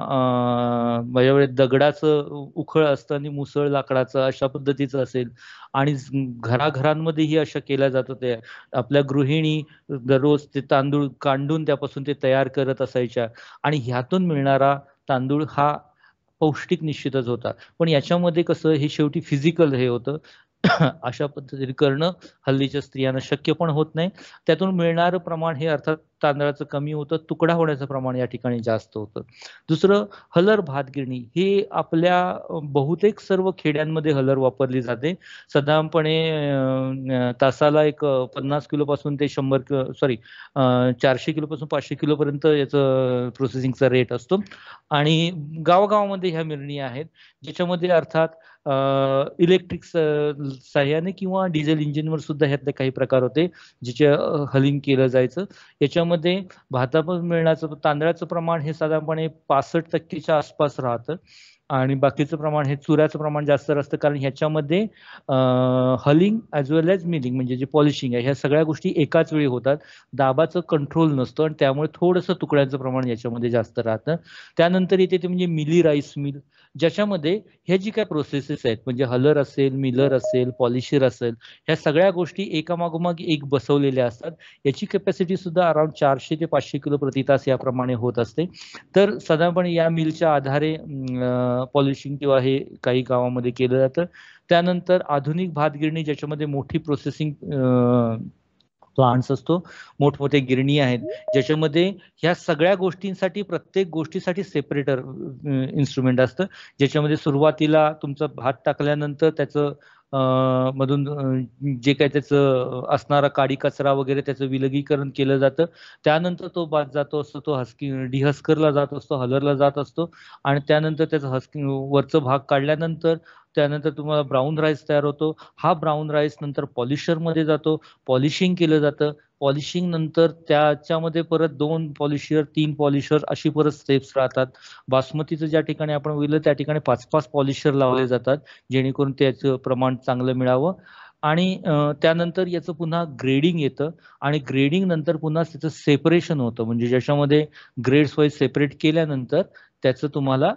माझ्याकडे दगडाचं उखळ असतं आणि मुसळ लाकडाचं अशा पद्धतीचं असेल आणि घराघरांमध्येही अशा केल्या जात होत्या. आपल्या गृहिणी दररोज ते तांदूळ काढून त्यापासून ते तयार करत असायच्या आणि ह्यातून मिळणारा तांदूळ हा पौष्टिक निश्चितच होता. पण याच्यामध्ये कसं हे शेवटी फिजिकल हे होतं. अशा पद्धतीने करणं हल्लीच्या स्त्रियांना शक्य पण होत नाही. त्यातून मिळणारं प्रमाण हे अर्थात तांदळाचं कमी होतं, तुकडा होण्याचं प्रमाण या ठिकाणी जास्त होतं. दुसरं हलर भात गिरणी, हे आपल्या बहुतेक सर्व खेड्यांमध्ये हलर वापरली जाते. साधारणपणे तासाला एक 50 किलो पासून ते 400 किलो पासून 500 किलो पर्यंत याचं प्रोसेसिंगचा रेट असतो. आणि गावागावामध्ये ह्या मिरणी आहेत, ज्याच्यामध्ये अर्थात इलेक्ट्रिक साह्याने किंवा डिझेल इंजिनवर सुद्धा ह्यातले काही प्रकार होते जिचे हलिंग केलं जायचं. याच्यामध्ये भातापासून मिळण्याचं तांदळाचं प्रमाण हे साधारणपणे 65% आसपास राहतं आणि बाकीचं प्रमाण हे चुऱ्याचं प्रमाण जास्त असतं, कारण ह्याच्यामध्ये हलिंग ॲज वेल ॲज मिलिंग म्हणजे जे पॉलिशिंग आहे ह्या सगळ्या गोष्टी एकाच वेळी होतात. दाबाचं कंट्रोल नसतं आणि त्यामुळे थोडंसं तुकड्यांचं प्रमाण याच्यामध्ये जास्त राहतं. त्यानंतर येते ते म्हणजे मिली राईस मिल, ज्याच्यामध्ये ह्या जी काय प्रोसेसेस आहेत म्हणजे हलर असेल, मिलर असेल, पॉलिशर असेल, ह्या सगळ्या गोष्टी एकामागोमाग एक बसवलेल्या असतात. याची कॅपॅसिटी सुद्धा अराउंड 400 ते 500 किलो प्रति तास याप्रमाणे होत असते. तर साधारणपणे या मिलच्या आधारे पॉलिशिंग किंवा हे काही गावामध्ये केलं जातं. त्यानंतर आधुनिक भात गिरणी, ज्याच्यामध्ये मोठी प्रोसेसिंग प्लांट्स असतो, मोठमोठे गिरणी आहेत, ज्याच्यामध्ये ह्या सगळ्या गोष्टींसाठी प्रत्येक गोष्टीसाठी सेपरेटर इन्स्ट्रुमेंट असतं, ज्याच्यामध्ये सुरुवातीला तुमचं भात टाकल्यानंतर त्याचं मधून जे काही त्याचं असणारा काडी कचरा वगैरे त्याचं विलगीकरण केलं जातं. त्यानंतर तो भात जातो असतो, तो डिहस्करला जात असतो, हलरला जात असतो आणि त्यानंतर त्याचं वरचं भाग काढल्यानंतर त्यानंतर तुम्हाला ब्राऊन राईस तयार होतो. हा ब्राऊन राईस नंतर पॉलिशरमध्ये जातो, पॉलिशिंग केलं जातं. पॉलिशिंग नंतर त्याच्यामध्ये परत 2 पॉलिशर, 3 पॉलिशर अशी परत स्टेप्स राहतात. बासमतीचं ज्या ठिकाणी आपण बघितलं त्या ठिकाणी 5-5 पॉलिशर लावले जातात, जेणेकरून त्याचं प्रमाण चांगलं मिळावं. आणि त्यानंतर याचं पुन्हा ग्रेडिंग येतं आणि ग्रेडिंग नंतर पुन्हा त्याचं सेपरेशन होतं, म्हणजे ज्याच्यामध्ये ग्रेड्स वाईज सेपरेट केल्यानंतर त्याचं तुम्हाला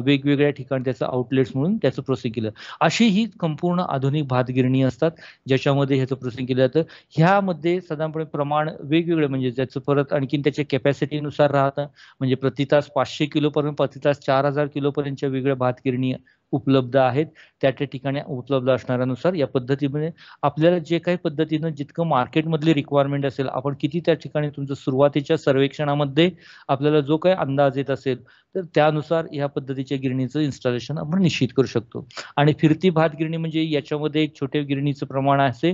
वेगवेगळ्या ठिकाणी त्याचं आउटलेट्स म्हणून त्याचं प्रोसेसिंग केलं. अशी ही संपूर्ण आधुनिक भात गिरणी असतात ज्याच्यामध्ये ह्याचं प्रोसेसिंग केलं जातं. ह्यामध्ये साधारणपणे प्रमाण वेगवेगळे, म्हणजे ज्याचं परत आणखीन त्याच्या कॅपॅसिटीनुसार राहतं, म्हणजे प्रति तास 500 किलोपर्यंत, प्रति तास 4000 किलोपर्यंतच्या वेगळ्या भात गिरणी उपलब्ध आहेत. त्या ठिकाणी उपलब्ध असणाऱ्यानुसार या पद्धतीमध्ये आपल्याला जे काही पद्धतीनं जितकं मार्केटमधली रिक्वायरमेंट असेल, आपण किती त्या ठिकाणी तुमचं सुरुवातीच्या सर्वेक्षणामध्ये आपल्याला जो काही अंदाज येत असेल तर त्यानुसार या पद्धतीच्या गिरणीचं इन्स्टॉलेशन आपण निश्चित करू शकतो. आणि फिरती भात गिरणी म्हणजे याच्यामध्ये एक छोट्या गिरणीचं प्रमाण असे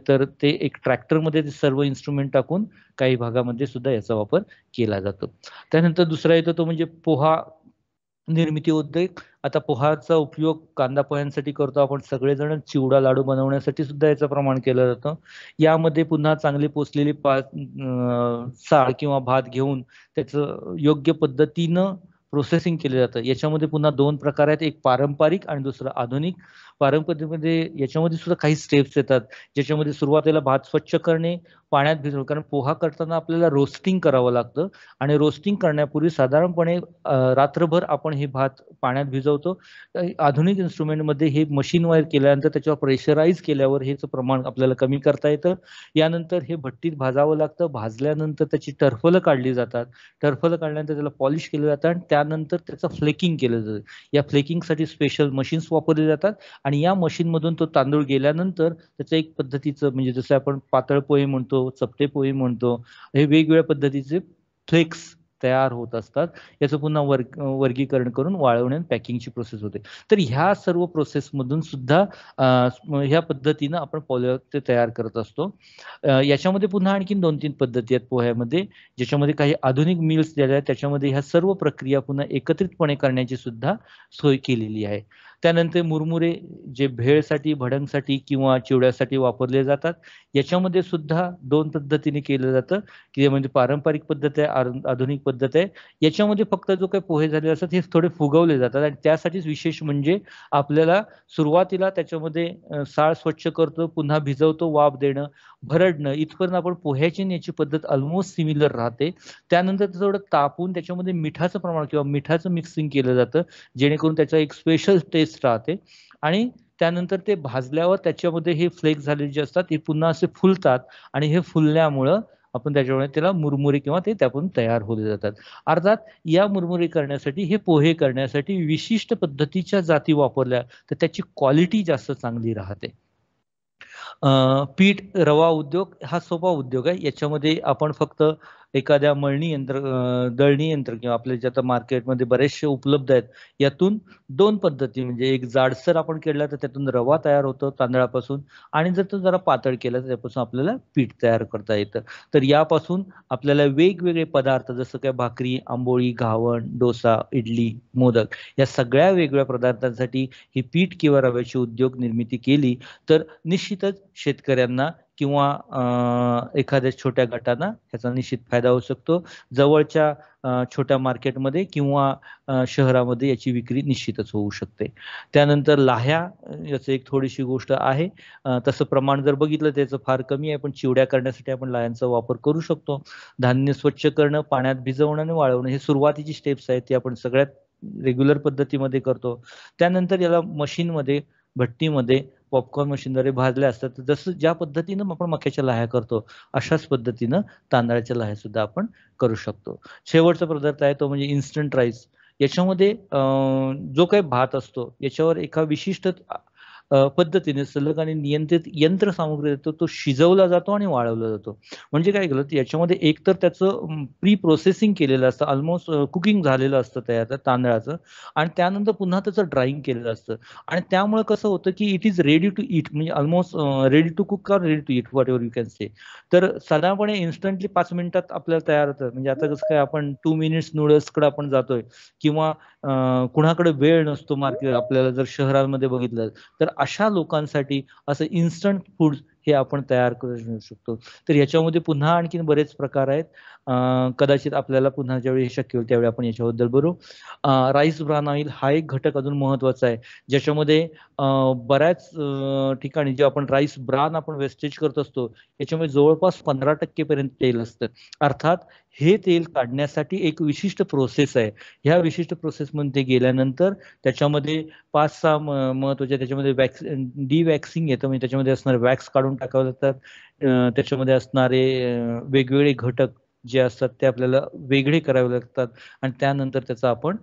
तर ते एक ट्रॅक्टरमध्ये ते सर्व इन्स्ट्रुमेंट टाकून काही भागामध्ये सुद्धा याचा वापर केला जातो. त्यानंतर दुसरा येतो तो म्हणजे पोहा निर्मिती उद्योग. आता पोहाचा उपयोग कांदा पोह्यांसाठी करतो आपण सगळेजण, चिवडा लाडू बनवण्यासाठी सुद्धा याचं प्रमाण केलं जातं. यामध्ये पुन्हा चांगली पोचलेली साळ किंवा भात घेऊन त्याचं योग्य पद्धतीनं प्रोसेसिंग केलं जातं. याच्यामध्ये पुन्हा 2 प्रकार आहेत, एक पारंपरिक आणि दुसरं आधुनिक. पारंपरिकमध्ये याच्यामध्ये सुद्धा काही स्टेप्स येतात, ज्याच्यामध्ये सुरुवातीला भात स्वच्छ करणे, पाण्यात भिजवणं, कारण पोहा करताना आपल्याला रोस्टिंग करावं लागतं आणि रोस्टिंग करण्यापूर्वी साधारणपणे रात्रभर आपण हे भात पाण्यात भिजवतो. आधुनिक इन्स्ट्रुमेंटमध्ये हे मशीनवर केल्यानंतर त्याच्यावर प्रेशराईज केल्यावर हेच प्रमाण आपल्याला कमी करता येतं. यानंतर हे भट्टीत भाजावं लागतं. भाजल्यानंतर त्याची टरफलं काढली जातात. टरफलं काढल्यानंतर त्याला पॉलिश केलं जातं आणि त्यानंतर त्याचं फ्लेकिंग केलं जातं. या फ्लेकिंगसाठी स्पेशल मशीन्स वापरले जातात आणि या मशीनमधून तो तांदूळ गेल्यानंतर त्याचं एक पद्धतीचं, म्हणजे जसं आपण पातळ पोहे म्हणतो, चपटे पोहे म्हणतो, हे वेगवेगळ्या पद्धतीचे फ्लेक्स तयार होत असतात. याचं पुन्हा वर्गीकरण करून वाळवणे पॅकिंगची प्रोसेस होते. तर ह्या सर्व प्रोसेसमधून सुद्धा ह्या पद्धतीनं आपण पोहे तयार करत असतो. याच्यामध्ये पुन्हा आणखीन 2-3 पद्धती आहेत पोह्यामध्ये, ज्याच्यामध्ये काही आधुनिक मिल्स दिल्या आहेत, त्याच्यामध्ये ह्या सर्व प्रक्रिया पुन्हा एकत्रितपणे करण्याची सुद्धा सोय केलेली आहे. त्यानंतर मुरमुरे जे भेळसाठी, भडंगसाठी किंवा चिवड्यासाठी वापरले जातात. याच्यामध्ये सुद्धा 2 पद्धतीने केलं जातं, की म्हणजे पारंपरिक पद्धत आहे, आधुनिक पद्धत आहे. याच्यामध्ये फक्त जो काही पोहे झाले असतात हे थोडे फुगवले जातात आणि त्यासाठीच विशेष म्हणजे आपल्याला सुरुवातीला त्याच्यामध्ये साळ स्वच्छ करतो, पुन्हा भिजवतो, वाफ देणं, भरडणं, इथपर्यंत आपण पोह्याची याची पद्धत ऑलमोस्ट सिमिलर राहते. त्यानंतर थोडं तापून त्याच्यामध्ये मिठाचं प्रमाण किंवा मिठाचं मिक्सिंग केलं जातं, जेणेकरून त्याचा एक स्पेशल टेस्ट राहते. आणि त्यानंतर ते भाजल्यावर त्याच्यामध्ये हे फ्लेक्स झालेले जे असतात ते पुन्हा असे फुलतात आणि हे फुलल्यामुळं आपण त्याच्यामुळे त्याला मुरमुरे किंवा ते त्यापासून तयार होले जातात. अर्थात या मुरमुरे करण्यासाठी, हे पोहे करण्यासाठी विशिष्ट पद्धतीच्या जाती वापरल्या तर त्याची क्वालिटी जास्त चांगली राहते. पीठ रवा उद्योग हा सोपा उद्योग आहे. याच्यामध्ये आपण फक्त एखाद्या दळणी यंत्र किंवा आपल्या जे आता मार्केटमध्ये बरेचसे उपलब्ध आहेत, यातून 2 पद्धती, म्हणजे एक जाडसर आपण केला तर त्यातून रवा तयार होतो तांदळापासून, आणि जर तो जरा पातळ केला तर त्यापासून आपल्याला पीठ तयार करता येतं. तर यापासून आपल्याला वेगवेगळे पदार्थ जसं काय भाकरी, आंबोळी, घावण, डोसा, इडली, मोदक या सगळ्या वेगवेगळ्या पदार्थांसाठी ही पीठ किंवा रव्याची उद्योग निर्मिती केली तर निश्चितच शेतकऱ्यांना किंवा एखाद्या छोट्या गटांना ह्याचा निश्चित फायदा होऊ शकतो. जवळच्या छोट्या मार्केटमध्ये किंवा शहरामध्ये याची विक्री निश्चितच होऊ शकते. त्यानंतर लाह्या, याचं एक थोडीशी गोष्ट आहे. तसं प्रमाण जर बघितलं त्याचं फार कमी आहे, पण चिवड्या करण्यासाठी आपण लाह्यांचा वापर करू शकतो. धान्य स्वच्छ करणं, पाण्यात भिजवणं आणि वाळवणं हे सुरुवातीची स्टेप्स आहेत, ती आपण सगळ्यात रेग्युलर पद्धतीमध्ये करतो. त्यानंतर याला मशीनमध्ये, भट्टीमध्ये पॉपकॉर्न मशीनद्वारे भाजल्या असतात. जसं ज्या पद्धतीनं आपण मक्याच्या लाह्या करतो अशाच पद्धतीनं तांदळाच्या लाह्या सुद्धा आपण करू शकतो. शेवटचा पदार्थ आहे तो म्हणजे इन्स्टंट राईस. याच्यामध्ये जो काही भात असतो याच्यावर एका विशिष्ट पद्धतीने सलग आणि नियंत्रित यंत्रसामुग्री देतो, तो शिजवला जातो आणि वाळवला जातो. म्हणजे काय केलं याच्यामध्ये एक तर त्याचं प्री प्रोसेसिंग केलेलं असतं, ऑलमोस्ट कुकिंग झालेलं असतं तयार तांदळाचं, आणि त्यानंतर पुन्हा त्याचं ड्राईंग केलेलं असतं. आणि त्यामुळे कसं होतं की it is ready to eat, म्हणजे ऑलमोस्ट रेडी टू कुक और ready to eat, whatever you can say. तर साधारणपणे इन्स्टंटली 5 मिनिटात आपल्याला तयार होतं. म्हणजे आता कसं काय आपण 2 मिनिट्स नूडल्सकडे आपण जातोय किंवा कुणाकडे वेळ नसतो मार्केट आपल्याला जर शहरांमध्ये बघितलं तर अशा लोकांसाठी असं इन्स्टंट फूड हे आपण तयार करू शकतो. तर याच्यामध्ये पुन्हा आणखीन बरेच प्रकार आहेत. कदाचित आपल्याला पुन्हा ज्यावेळी शक्य होईल त्यावेळी आपण याच्याबद्दल बोलू. राईस ब्रान ऑइल हा एक घटक अजून महत्वाचा आहे, ज्याच्यामध्ये बऱ्याच ठिकाणी जे आपण राईस ब्रान आपण वेस्टेज करत असतो याच्यामध्ये जवळपास 15% पर्यंत तेल असतं. अर्थात हे तेल काढण्यासाठी एक विशिष्ट प्रोसेस आहे. ह्या विशिष्ट प्रोसेसमध्ये गेल्यानंतर त्याच्यामध्ये 5-6 महत्वाचे त्याच्यामध्ये डिवॅक्सिंग येतं, म्हणजे त्याच्यामध्ये असणारे वॅक्स काढून टाकावे लागतात. त्याच्यामध्ये असणारे वेगवेगळे घटक जे असतात ते आपल्याला वेगळे करावे लागतात आणि त्यानंतर त्याचं आपण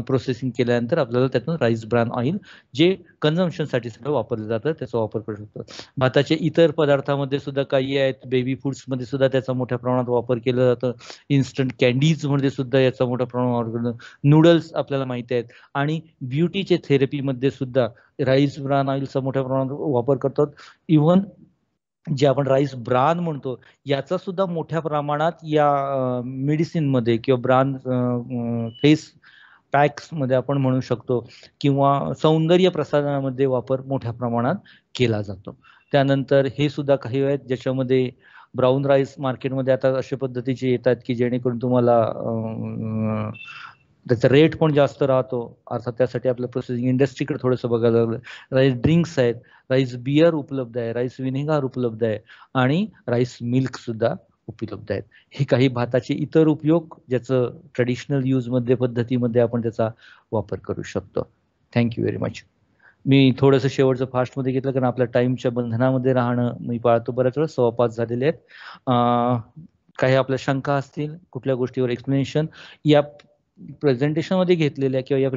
प्रोसेसिंग केल्यानंतर आपल्याला त्यातून राईस ब्रान ऑइल जे कन्झम्पशनसाठी सुद्धा वापरलं जातं त्याचा वापर करू शकतो. भाताचे इतर पदार्थामध्ये सुद्धा काही आहेत, बेबी फूड्समध्ये सुद्धा त्याचा मोठ्या प्रमाणात वापर केला जातो. इन्स्टंट कॅन्डीजमध्ये सुद्धा याचा मोठ्या प्रमाणात वापर केला जातो. नूडल्स आपल्याला माहिती आहेत आणि ब्युटीचे थेरपीमध्ये सुद्धा राईस ब्रान ऑइलचा मोठ्या प्रमाणात वापर करतात. इव्हन जे आपण राईस ब्रान म्हणतो याचा सुद्धा मोठ्या प्रमाणात या मेडिसिनमध्ये किंवा ब्रान फेस पॅक्स मध्ये आपण म्हणू शकतो किंवा सौंदर्य प्रसाधनामध्ये वापर मोठ्या प्रमाणात केला जातो. त्यानंतर हे सुद्धा काही आहेत ज्याच्यामध्ये ब्राऊन राईस मार्केटमध्ये आता अशा पद्धतीचे येतात की जेणेकरून तुम्हाला त्याचा रेट पण जास्त राहतो. अर्थात त्यासाठी आपल्या प्रोसेसिंग इंडस्ट्रीकडे थोडंसं बघायला लागलं. राईस ड्रिंक्स आहेत, राईस बियर उपलब्ध आहे, राईस विनेगार उपलब्ध आहे आणि राईस मिल्क सुद्धा उपलब्ध आहेत. हे काही भाताचे इतर उपयोग ज्याचं ट्रेडिशनल यूजमध्ये पद्धतीमध्ये आपण त्याचा वापर करू शकतो. Thank you very much. मी थोडंसं शेवटचं फास्टमध्ये घेतलं कारण आपल्या टाइमच्या बंधनामध्ये राहणं मी पाळतो. बऱ्याच वेळा 5:15 झालेले आहेत. काही आपल्या शंका असतील कुठल्या गोष्टीवर एक्सप्लेनेशन या प्रेझेंटेशनमध्ये घेतलेल्या किंवा या